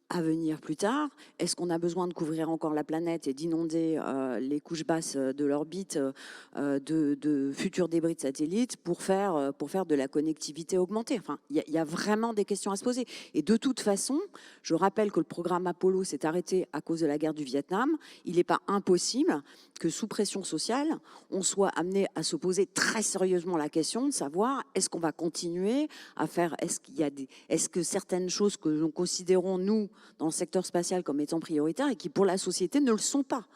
à venir plus tard. Est-ce qu'on a besoin de couvrir encore la planète et d'inonder les couches basses de l'orbite de futurs débris de satellites pour faire de la connectivité augmentée? Enfin, il y a vraiment des questions à se poser. Et de toute façon, je rappelle que le programme Apollo s'est arrêté à cause de la guerre du Vietnam. Il n'est pas impossible que sous pression sociale, on soit amené à se poser très sérieusement la question de savoir est-ce qu'on va continuer à faire, est-ce que certaines choses que nous considérons, nous, dans le secteur spatial comme étant prioritaires et qui, pour la société, ne le sont pas.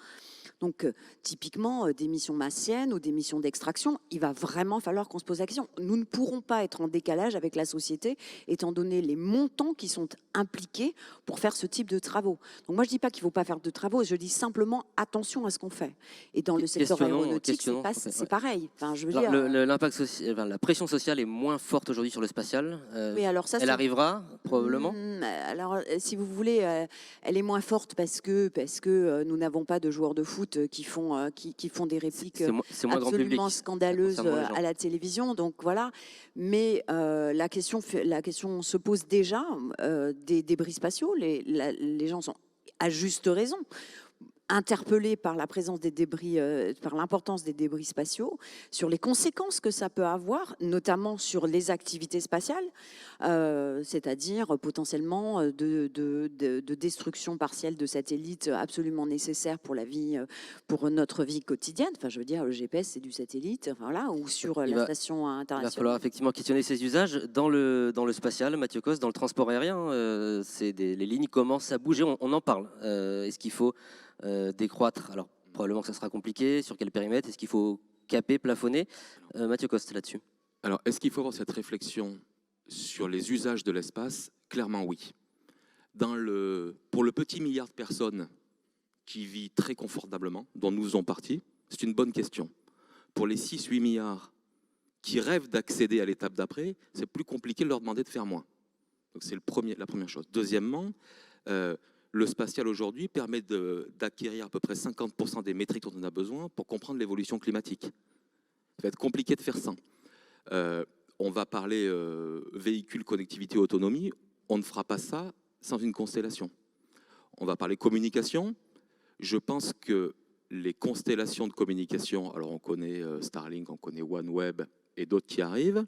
Donc, typiquement, des missions martiennes ou des missions d'extraction, il va vraiment falloir qu'on se pose la question. Nous ne pourrons pas être en décalage avec la société, étant donné les montants qui sont impliqués pour faire ce type de travaux. Donc, moi, je ne dis pas qu'il ne faut pas faire de travaux, je dis simplement attention à ce qu'on fait. Et dans le secteur aéronautique, c'est pareil. Enfin, je veux dire, l'impact social, la pression sociale est moins forte aujourd'hui sur le spatial. Oui, alors ça, elle arrivera, probablement. Alors, si vous voulez, elle est moins forte parce que nous n'avons pas de joueurs de foot qui font des répliques absolument scandaleuses à la télévision. Donc voilà. Mais la question se pose déjà des débris spatiaux. Les gens sont à juste raison interpellés par la présence des débris, par l'importance des débris spatiaux, sur les conséquences que ça peut avoir, notamment sur les activités spatiales, c'est-à-dire potentiellement de destruction partielle de satellites absolument nécessaires pour pour notre vie quotidienne. Enfin, je veux dire, le GPS, c'est du satellite, voilà, ou sur la station internationale. Il va falloir effectivement questionner ces usages dans le spatial, Mathieu Cos, dans le transport aérien. Les lignes commencent à bouger, on en parle. Est-ce qu'il faut décroître? Alors, probablement que ça sera compliqué. Sur quel périmètre? Est-ce qu'il faut caper, plafonner? Mathieu Coste, là-dessus. Alors, est-ce qu'il faut avoir cette réflexion sur les usages de l'espace? Clairement, oui. Pour le petit milliard de personnes qui vit très confortablement, dont nous faisons partie, c'est une bonne question. Pour les 6-8 milliards qui rêvent d'accéder à l'étape d'après, c'est plus compliqué de leur demander de faire moins. Donc c'est la première chose. Deuxièmement, le spatial aujourd'hui permet d'acquérir à peu près 50% des métriques dont on a besoin pour comprendre l'évolution climatique. Ça va être compliqué de faire sans. On va parler véhicules, connectivité, autonomie. On ne fera pas ça sans une constellation. On va parler communication. Je pense que les constellations de communication, alors on connaît Starlink, on connaît OneWeb et d'autres qui arrivent.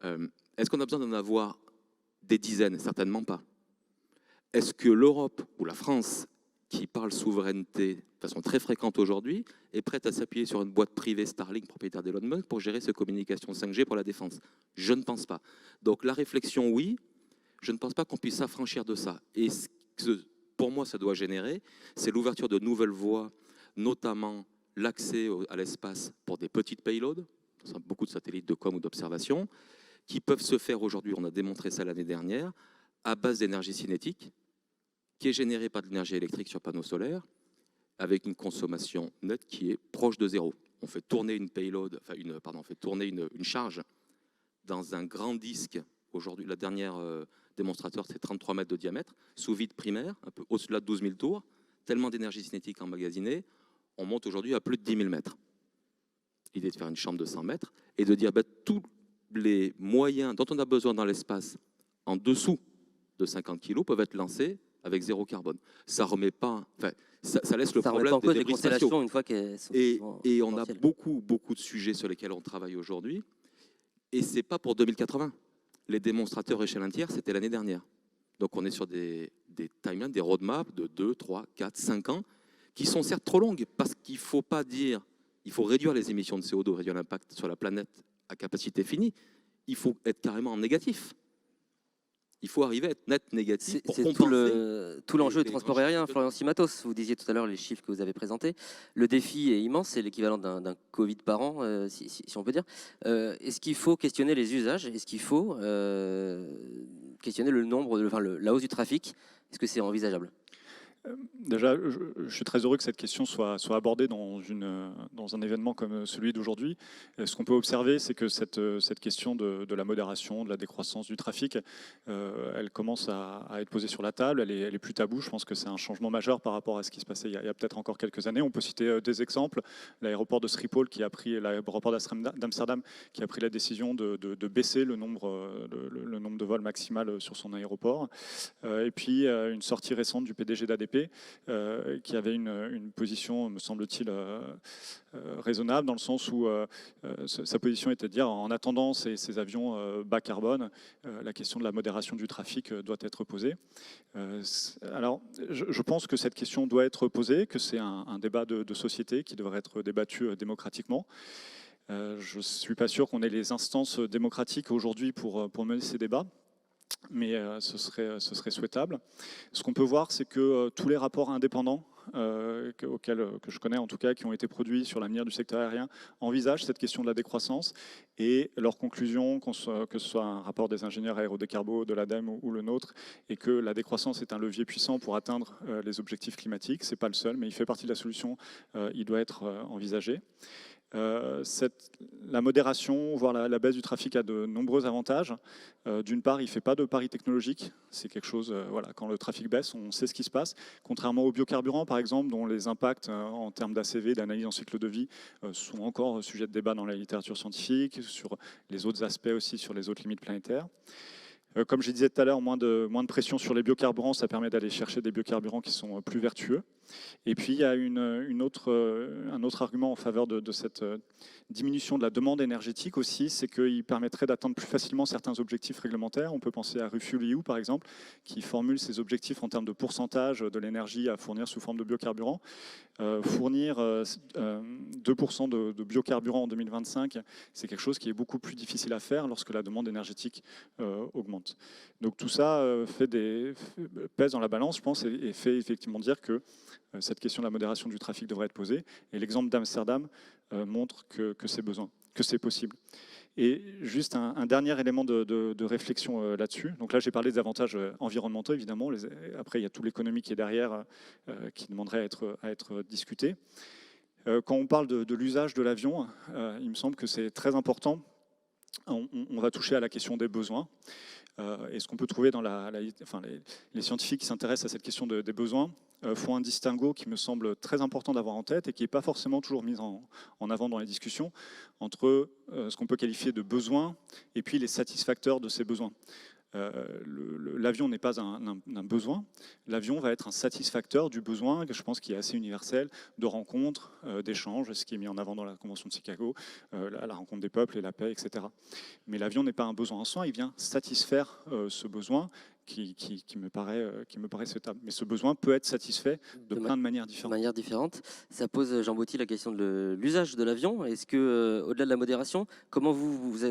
Est-ce qu'on a besoin d'en avoir des dizaines? Certainement pas. Est-ce que l'Europe ou la France, qui parle souveraineté de façon très fréquente aujourd'hui, est prête à s'appuyer sur une boîte privée Starlink, propriétaire d'Elon Musk, pour gérer ces communications 5G pour la défense? Je ne pense pas. Donc la réflexion, oui, je ne pense pas qu'on puisse s'affranchir de ça. Et ce que, pour moi, ça doit générer, c'est l'ouverture de nouvelles voies, notamment l'accès à l'espace pour des petites payloads, beaucoup de satellites de com ou d'observation, qui peuvent se faire aujourd'hui, on a démontré ça l'année dernière, à base d'énergie cinétique, qui est générée par de l'énergie électrique sur panneaux solaires, avec une consommation nette qui est proche de zéro. On fait tourner une payload, on fait tourner une charge dans un grand disque. Aujourd'hui, la dernière démonstrateur, c'est 33 mètres de diamètre, sous vide primaire, un peu au-delà de 12 000 tours, tellement d'énergie cinétique emmagasinée, on monte aujourd'hui à plus de 10 000 mètres. L'idée de faire une chambre de 100 mètres et de dire tous les moyens dont on a besoin dans l'espace en dessous de 50 kg peuvent être lancés avec zéro carbone. Ça remet pas, ça laisse le problème des débris spatiaux. Une fois qu'elles sont et on a beaucoup de sujets sur lesquels on travaille aujourd'hui. Et c'est pas pour 2080. Les démonstrateurs échelle entière, c'était l'année dernière. Donc on est sur des timelines, des roadmaps de 2, 3, 4, 5 ans, qui sont certes trop longues, parce qu'il ne faut pas dire, il faut réduire les émissions de CO2, réduire l'impact sur la planète à capacité finie. Il faut être carrément en négatif. Il faut arriver à être net négatif pour compenser. Tout l'enjeu du transport aérien, Florian Simatos. Vous disiez tout à l'heure les chiffres que vous avez présentés. Le défi est immense, c'est l'équivalent d'un Covid par an, si on peut dire. Est-ce qu'il faut questionner les usages? Est-ce qu'il faut questionner le nombre, la hausse du trafic? Est-ce que c'est envisageable? Déjà, je suis très heureux que cette question soit abordée dans un événement comme celui d'aujourd'hui. Ce qu'on peut observer, c'est que cette question de la modération, de la décroissance du trafic, elle commence à être posée sur la table, elle est plus taboue. Je pense que c'est un changement majeur par rapport à ce qui se passait il y a peut-être encore quelques années. On peut citer des exemples. L'aéroport de Schiphol, l'aéroport d'Amsterdam, qui a pris la décision de baisser le nombre de vols maximal sur son aéroport. Et puis, une sortie récente du PDG d'ADP, qui avait une position, me semble-t-il, raisonnable, dans le sens où sa position était de dire, en attendant ces avions bas carbone, la question de la modération du trafic doit être posée. Alors, je pense que cette question doit être posée, que c'est un débat de société qui devrait être débattu démocratiquement. Je ne suis pas sûr qu'on ait les instances démocratiques aujourd'hui pour mener ces débats, mais ce serait souhaitable. Ce qu'on peut voir, c'est que tous les rapports indépendants que je connais en tout cas, qui ont été produits sur l'avenir du secteur aérien, envisagent cette question de la décroissance, et leurs conclusions, que ce soit un rapport des ingénieurs aérodécarbos de l'ADEME ou le nôtre, et que la décroissance est un levier puissant pour atteindre les objectifs climatiques. Ce n'est pas le seul, mais il fait partie de la solution, il doit être envisagé. La modération, voire la baisse du trafic, a de nombreux avantages. D'une part, il ne fait pas de pari technologique. C'est quelque chose, quand le trafic baisse, on sait ce qui se passe. Contrairement aux biocarburants, par exemple, dont les impacts en termes d'ACV, d'analyse en cycle de vie, sont encore sujet de débat dans la littérature scientifique, sur les autres aspects aussi, sur les autres limites planétaires. Comme je disais tout à l'heure, moins de pression sur les biocarburants, ça permet d'aller chercher des biocarburants qui sont plus vertueux. Et puis il y a un autre argument en faveur de cette diminution de la demande énergétique aussi, c'est qu'il permettrait d'atteindre plus facilement certains objectifs réglementaires. On peut penser à RefuelEU par exemple, qui formule ses objectifs en termes de pourcentage de l'énergie à fournir sous forme de biocarburants. Fournir 2% de biocarburants en 2025, c'est quelque chose qui est beaucoup plus difficile à faire lorsque la demande énergétique augmente. Donc tout ça pèse dans la balance, je pense, et fait effectivement dire que cette question de la modération du trafic devrait être posée. Et l'exemple d'Amsterdam montre que c'est possible. Et juste un dernier élément de réflexion là-dessus. Donc là, j'ai parlé des avantages environnementaux, évidemment. Après, il y a tout l'économie qui est derrière, qui demanderait à être discuté. Quand on parle de l'usage de l'avion, il me semble que c'est très important. On va toucher à la question des besoins. Et ce qu'on peut trouver dans les scientifiques qui s'intéressent à cette question des besoins font un distinguo qui me semble très important d'avoir en tête et qui n'est pas forcément toujours mis en avant dans les discussions entre ce qu'on peut qualifier de besoins et puis les satisfacteurs de ces besoins. L'avion n'est pas un besoin, l'avion va être un satisfacteur du besoin, que je pense qui est assez universel, de rencontres, d'échanges, ce qui est mis en avant dans la Convention de Chicago, la rencontre des peuples et la paix, etc. Mais l'avion n'est pas un besoin en soi, il vient satisfaire ce besoin qui me paraît souhaitable. Mais ce besoin peut être satisfait de plein de manières différentes. Ça pose, Jean Botty, la question de l'usage de l'avion. Est-ce que, au-delà de la modération, comment vous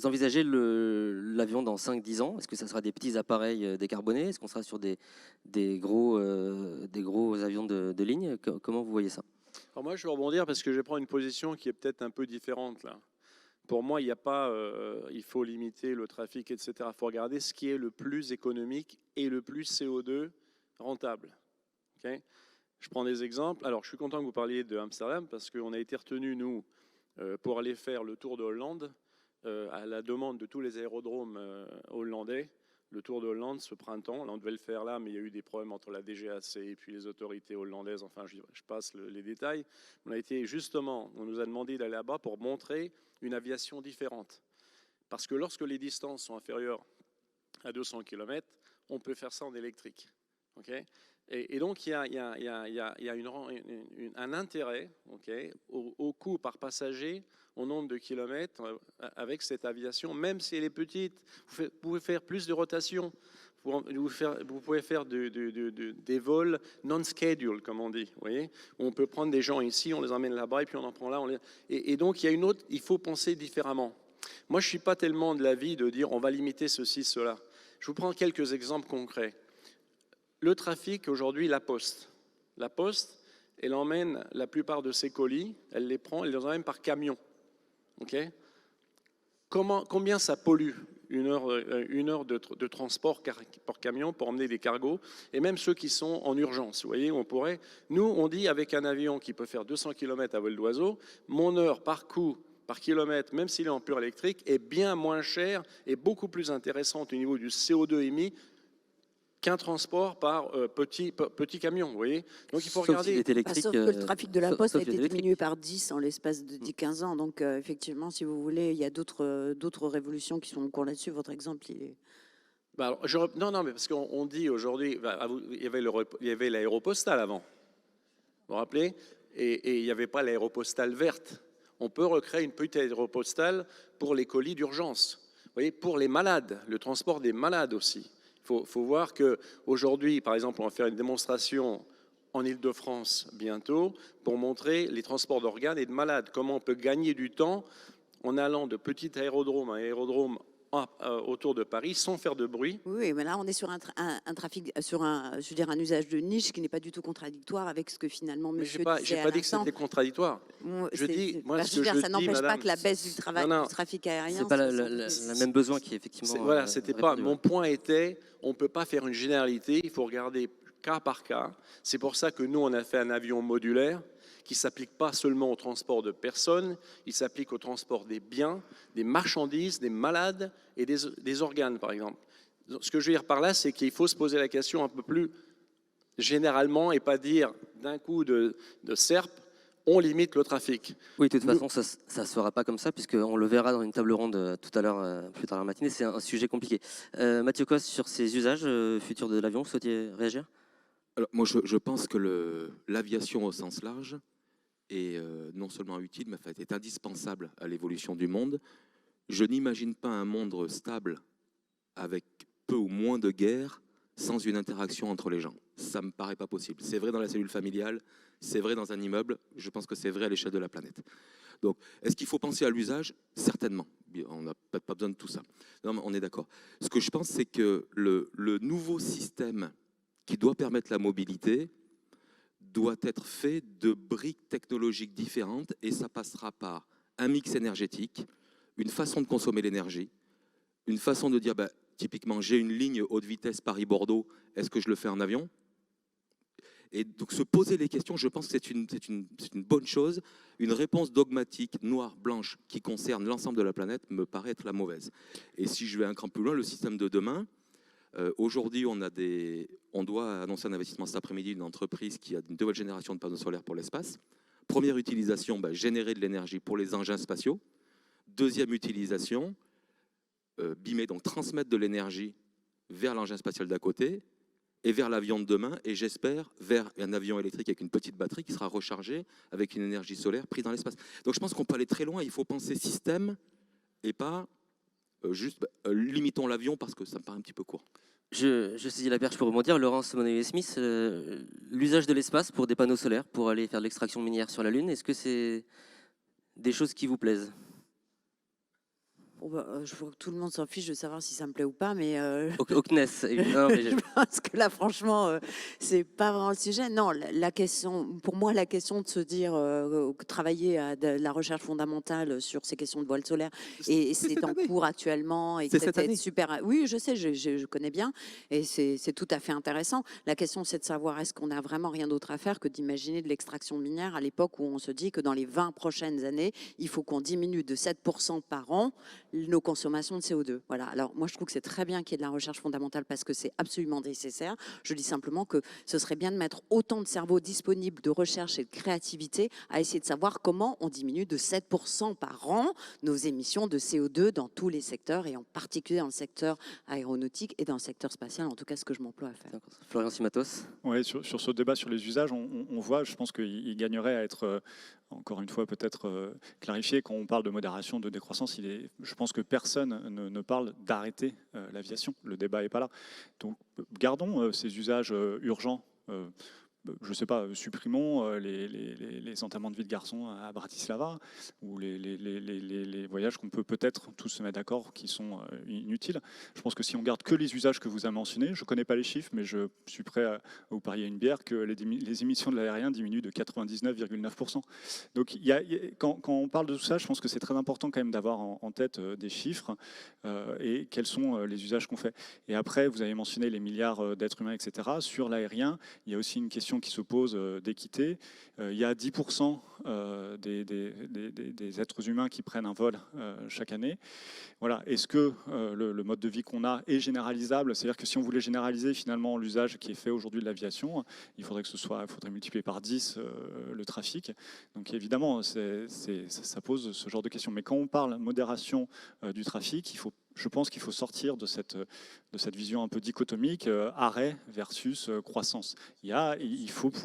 envisagez l'avion dans 5-10 ans? Est-ce que ça sera des petits appareils décarbonés? Est-ce qu'on sera sur des gros avions de ligne? Comment vous voyez ça? Alors moi, je vais rebondir parce que je vais prendre une position qui est peut-être un peu différente là. Pour moi, il n'y a pas, il faut limiter le trafic, etc. Il faut regarder ce qui est le plus économique et le plus CO2 rentable. Okay, je prends des exemples. Alors, je suis content que vous parliez de Amsterdam parce qu'on a été retenus, nous, pour aller faire le tour de Hollande à la demande de tous les aérodromes hollandais. Le Tour de Hollande ce printemps, là, on devait le faire là, mais il y a eu des problèmes entre la DGAC et puis les autorités hollandaises. Enfin, je passe les détails. On a été justement, on nous a demandé d'aller là-bas pour montrer une aviation différente. Parce que lorsque les distances sont inférieures à 200 km, on peut faire ça en électrique. Okay, et donc, il y a un intérêt, okay, au coût par passager, au nombre de kilomètres avec cette aviation, même si elle est petite. Vous pouvez faire plus de rotations. Vous pouvez faire des vols non-schedule, comme on dit. Vous voyez, on peut prendre des gens ici, on les emmène là-bas, et puis on en prend là. Et donc, il faut penser différemment. Moi, je ne suis pas tellement de l'avis de dire on va limiter ceci, cela. Je vous prends quelques exemples concrets. Le trafic, aujourd'hui, la Poste. La Poste, elle emmène la plupart de ses colis, elle les prend, elle les emmène par camion. Okay, combien ça pollue une heure de transport par camion pour emmener des cargos, et même ceux qui sont en urgence. Vous voyez, nous, on dit avec un avion qui peut faire 200 km à vol d'oiseau, mon heure par kilomètre, même s'il est en pur électrique, est bien moins cher et beaucoup plus intéressante au niveau du CO2 émis qu'un transport par petit camion, vous voyez. Donc il faut regarder. Sauf que le trafic de la Poste a été diminué par 10 en l'espace de 10-15 ans. Donc effectivement, si vous voulez, il y a d'autres révolutions qui sont en cours là-dessus. Votre exemple, il est... Bah, alors, non, mais parce qu'on dit aujourd'hui, il y avait l'aéropostale avant, vous vous rappelez, et il n'y avait pas l'aéropostale verte. On peut recréer une petite aéropostale pour les colis d'urgence, vous voyez, pour les malades, le transport des malades aussi. Il faut voir qu'aujourd'hui, par exemple, on va faire une démonstration en Île-de-France bientôt pour montrer les transports d'organes et de malades. Comment on peut gagner du temps en allant de petit aérodrome à aérodrome autour de Paris sans faire de bruit. Oui, mais là, on est sur un trafic, sur un usage de niche qui n'est pas du tout contradictoire avec ce que ça n'était contradictoire. Ça n'empêche pas que la baisse du trafic aérien. C'est pas le même besoin qui est effectivement. Voilà, c'était pas. Mon point était, on peut pas faire une généralité. Il faut regarder cas par cas. C'est pour ça que nous, on a fait un avion modulaire qui ne s'applique pas seulement au transport de personnes, il s'applique au transport des biens, des marchandises, des malades et des organes, par exemple. Ce que je veux dire par là, c'est qu'il faut se poser la question un peu plus généralement et pas dire d'un coup de serpe, on limite le trafic. Oui, de toute façon, ça ne se fera pas comme ça, puisqu'on le verra dans une table ronde tout à l'heure, plus tard dans la matinée. C'est un sujet compliqué. Mathieu Cos, sur ces usages futurs de l'avion, vous souhaitiez réagir ? Alors, moi, je pense que l'aviation au sens large est non seulement utile, mais en fait, est indispensable à l'évolution du monde. Je n'imagine pas un monde stable avec peu ou moins de guerre sans une interaction entre les gens. Ça ne me paraît pas possible. C'est vrai dans la cellule familiale, c'est vrai dans un immeuble, je pense que c'est vrai à l'échelle de la planète. Donc, est-ce qu'il faut penser à l'usage ? Certainement. On n'a peut-être pas besoin de tout ça. Non, mais on est d'accord. Ce que je pense, c'est que le nouveau système qui doit permettre la mobilité doit être fait de briques technologiques différentes et ça passera par un mix énergétique, une façon de consommer l'énergie, une façon de dire, typiquement, j'ai une ligne haute vitesse Paris-Bordeaux, est-ce que je le fais en avion ? Et donc se poser les questions, je pense que c'est une bonne chose. Une réponse dogmatique, noire, blanche, qui concerne l'ensemble de la planète, me paraît être la mauvaise. Et si je vais un cran plus loin, le système de demain, aujourd'hui, on doit annoncer un investissement cet après-midi d'une entreprise qui a une nouvelle génération de panneaux solaires pour l'espace. Première utilisation, générer de l'énergie pour les engins spatiaux. Deuxième utilisation, beamer, donc transmettre de l'énergie vers l'engin spatial d'à côté et vers l'avion de demain, et j'espère vers un avion électrique avec une petite batterie qui sera rechargée avec une énergie solaire prise dans l'espace. Donc je pense qu'on peut aller très loin, il faut penser système et pas juste limitons l'avion parce que ça me paraît un petit peu court. Je saisis la perche pour rebondir. Laurence Monnier-Smith, l'usage de l'espace pour des panneaux solaires, pour aller faire de l'extraction minière sur la Lune, est-ce que c'est des choses qui vous plaisent ? Je vois que tout le monde s'en fiche de savoir si ça me plaît ou pas, mais Au CNES. Non, mais je pense que là, franchement, c'est pas vraiment le sujet. Non, la question, pour moi, la question de se dire travailler à de la recherche fondamentale sur ces questions de voile solaire, et c'est en cours actuellement, et c'est cette année. super. Oui, je sais, je connais bien, et c'est tout à fait intéressant. La question, c'est de savoir est-ce qu'on a vraiment rien d'autre à faire que d'imaginer de l'extraction minière à l'époque où on se dit que dans les 20 prochaines années, il faut qu'on diminue de 7% par an nos consommations de CO2. Voilà. Alors, moi, je trouve que c'est très bien qu'il y ait de la recherche fondamentale parce que c'est absolument nécessaire. Je dis simplement que ce serait bien de mettre autant de cerveaux disponibles de recherche et de créativité à essayer de savoir comment on diminue de 7% par an nos émissions de CO2 dans tous les secteurs et en particulier dans le secteur aéronautique et dans le secteur spatial, en tout cas, ce que je m'emploie à faire. Florian Simatos. Oui, sur ce débat sur les usages, on voit, je pense qu'il gagnerait à être, encore une fois, peut-être clarifié. Quand on parle de modération, de décroissance, je pense que personne ne parle d'arrêter l'aviation. Le débat n'est pas là. Donc, gardons ces usages urgents. Je ne sais pas, supprimons les entamements de vie de garçon à Bratislava ou les voyages qu'on peut peut-être tous se mettre d'accord qui sont inutiles. Je pense que si on garde que les usages que vous avez mentionnés, je ne connais pas les chiffres, mais je suis prêt à vous parier une bière que les émissions de l'aérien diminuent de 99,9%. Donc quand on parle de tout ça, je pense que c'est très important quand même d'avoir en tête des chiffres et quels sont les usages qu'on fait. Et après, vous avez mentionné les milliards d'êtres humains, etc. Sur l'aérien, il y a aussi une question qui se pose d'équité. Il y a 10% des êtres humains qui prennent un vol chaque année. Voilà. Est-ce que le mode de vie qu'on a est généralisable ? C'est-à-dire que si on voulait généraliser finalement l'usage qui est fait aujourd'hui de l'aviation, il faudrait multiplier par 10 le trafic. Donc évidemment, ça pose ce genre de questions. Mais quand on parle modération du trafic, je pense qu'il faut sortir de cette vision un peu dichotomique, arrêt versus croissance. Il faudrait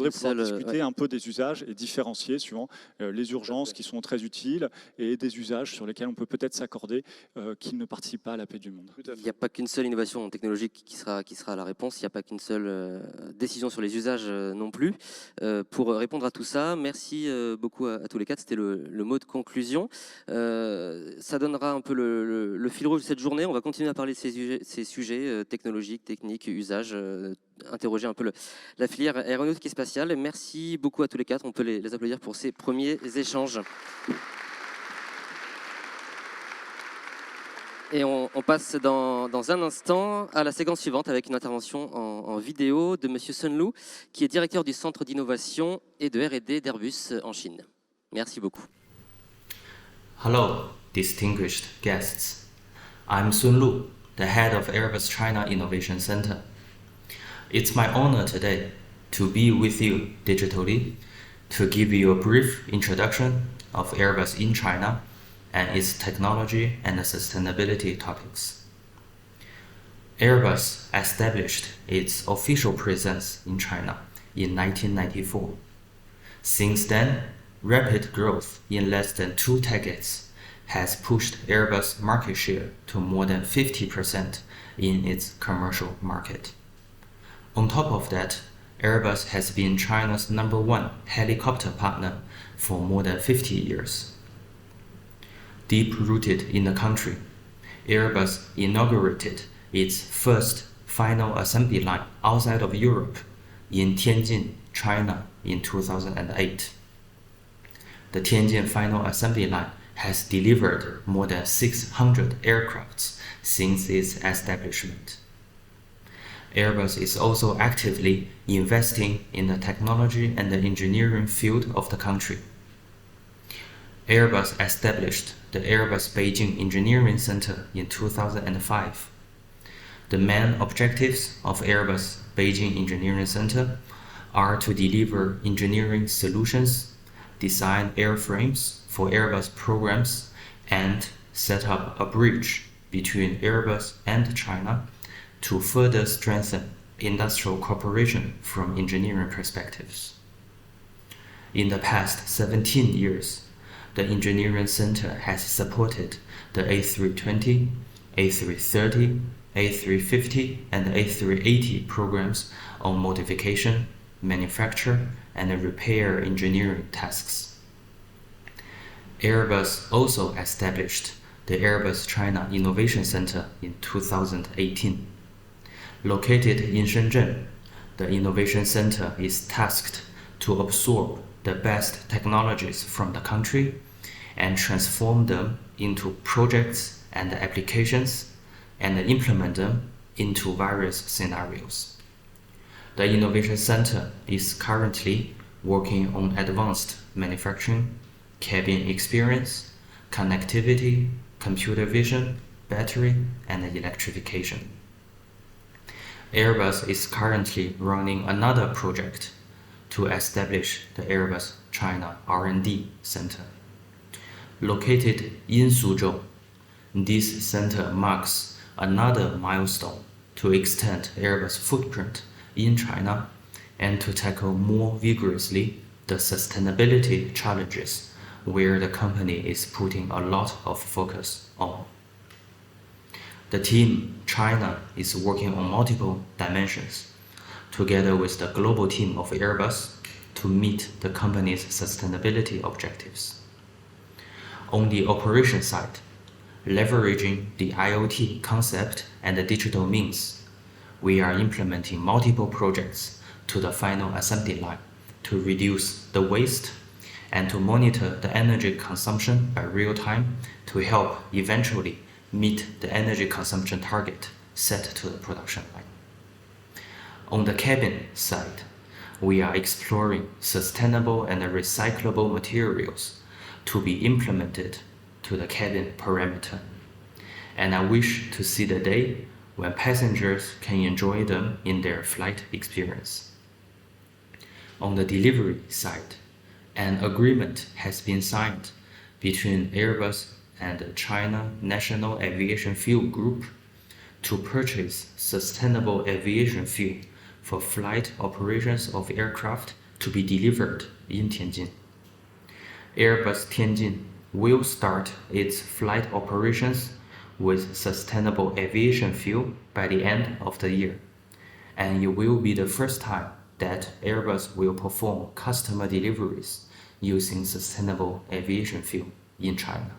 pouvoir discuter un peu des usages et différencier suivant les urgences qui sont très utiles et des usages sur lesquels on peut peut-être s'accorder qu'ils ne participent pas à la paix du monde. Il n'y a pas qu'une seule innovation technologique qui sera la réponse, il n'y a pas qu'une seule décision sur les usages non plus. Pour répondre à tout ça, merci beaucoup à tous les quatre, c'était le mot de conclusion. Ça donnera un peu le fil rouge de cette journée. On va continuer à parler de ces sujets technologiques, techniques, usages, interroger un peu la filière aéronautique et spatiale. Merci beaucoup à tous les quatre. On peut les applaudir pour ces premiers échanges. Et on passe dans un instant à la séquence suivante avec une intervention en vidéo de Monsieur Sun Lu, qui est directeur du Centre d'innovation et de R&D d'Airbus en Chine. Merci beaucoup. Hello, distinguished guests. I'm Sun Lu, the head of Airbus China Innovation Center. It's my honor today to be with you digitally to give you a brief introduction of Airbus in China and its technology and sustainability topics. Airbus established its official presence in China in 1994. Since then, rapid growth in less than 2 decades has pushed Airbus market share to more than 50% in its commercial market. On top of that, Airbus has been China's #1 helicopter partner for more than 50 years. Deep-rooted in the country, Airbus inaugurated its first final assembly line outside of Europe in Tianjin, China in 2008. The Tianjin final assembly line has delivered more than 600 aircrafts since its establishment. Airbus is also actively investing in the technology and the engineering field of the country. Airbus established the Airbus Beijing Engineering Center in 2005. The main objectives of Airbus Beijing Engineering Center are to deliver engineering solutions, design airframes for Airbus programs, and set up a bridge between Airbus and China to further strengthen industrial cooperation from engineering perspectives. In the past 17 years, the Engineering Center has supported the A320, A330, A350, and A380 programs on modification, manufacture, and repair engineering tasks. Airbus also established the Airbus China Innovation Center in 2018. Located in Shenzhen, the Innovation Center is tasked to absorb the best technologies from the country and transform them into projects and applications and implement them into various scenarios. The Innovation Center is currently working on advanced manufacturing, cabin experience, connectivity, computer vision, battery, and electrification. Airbus is currently running another project to establish the Airbus China R&D Center. Located in Suzhou, this center marks another milestone to extend Airbus' footprint in China and to tackle more vigorously the sustainability challenges where the company is putting a lot of focus on. The team China is working on multiple dimensions together with the global team of Airbus to meet the company's sustainability objectives. On the operation side, leveraging the IoT concept and the digital means, we are implementing multiple projects to the final assembly line to reduce the waste and to monitor the energy consumption by real time to help eventually meet the energy consumption target set to the production line. On the cabin side, we are exploring sustainable and recyclable materials to be implemented to the cabin perimeter. And I wish to see the day when passengers can enjoy them in their flight experience. On the delivery side, an agreement has been signed between Airbus and the China National Aviation Fuel Group to purchase sustainable aviation fuel for flight operations of aircraft to be delivered in Tianjin. Airbus Tianjin will start its flight operations with sustainable aviation fuel by the end of the year, and it will be the first time that Airbus will perform customer deliveries using sustainable aviation fuel in China.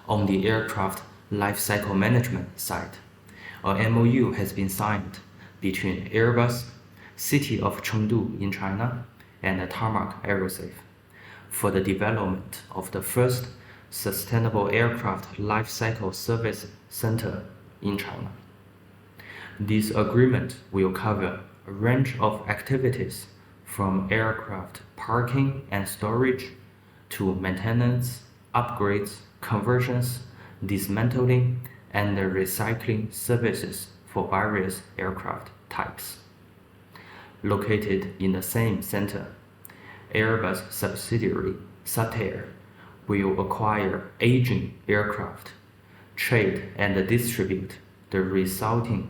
On the aircraft lifecycle management side, a MOU has been signed between Airbus, City of Chengdu in China, and Tarmac Aerospace for the development of the first sustainable aircraft lifecycle service center in China. This agreement will cover a range of activities from aircraft parking and storage to maintenance, upgrades, conversions, dismantling, and recycling services for various aircraft types. Located in the same center, Airbus subsidiary Satair will acquire aging aircraft, trade and distribute the resulting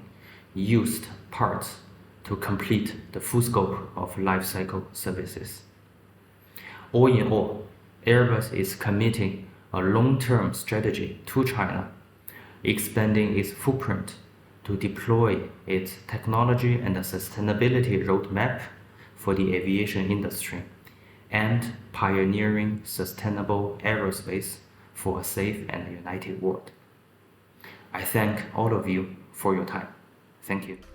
used parts to complete the full scope of lifecycle services. All in all, Airbus is committing a long-term strategy to China, expanding its footprint to deploy its technology and sustainability roadmap for the aviation industry, and pioneering sustainable aerospace for a safe and united world. I thank all of you for your time. Thank you.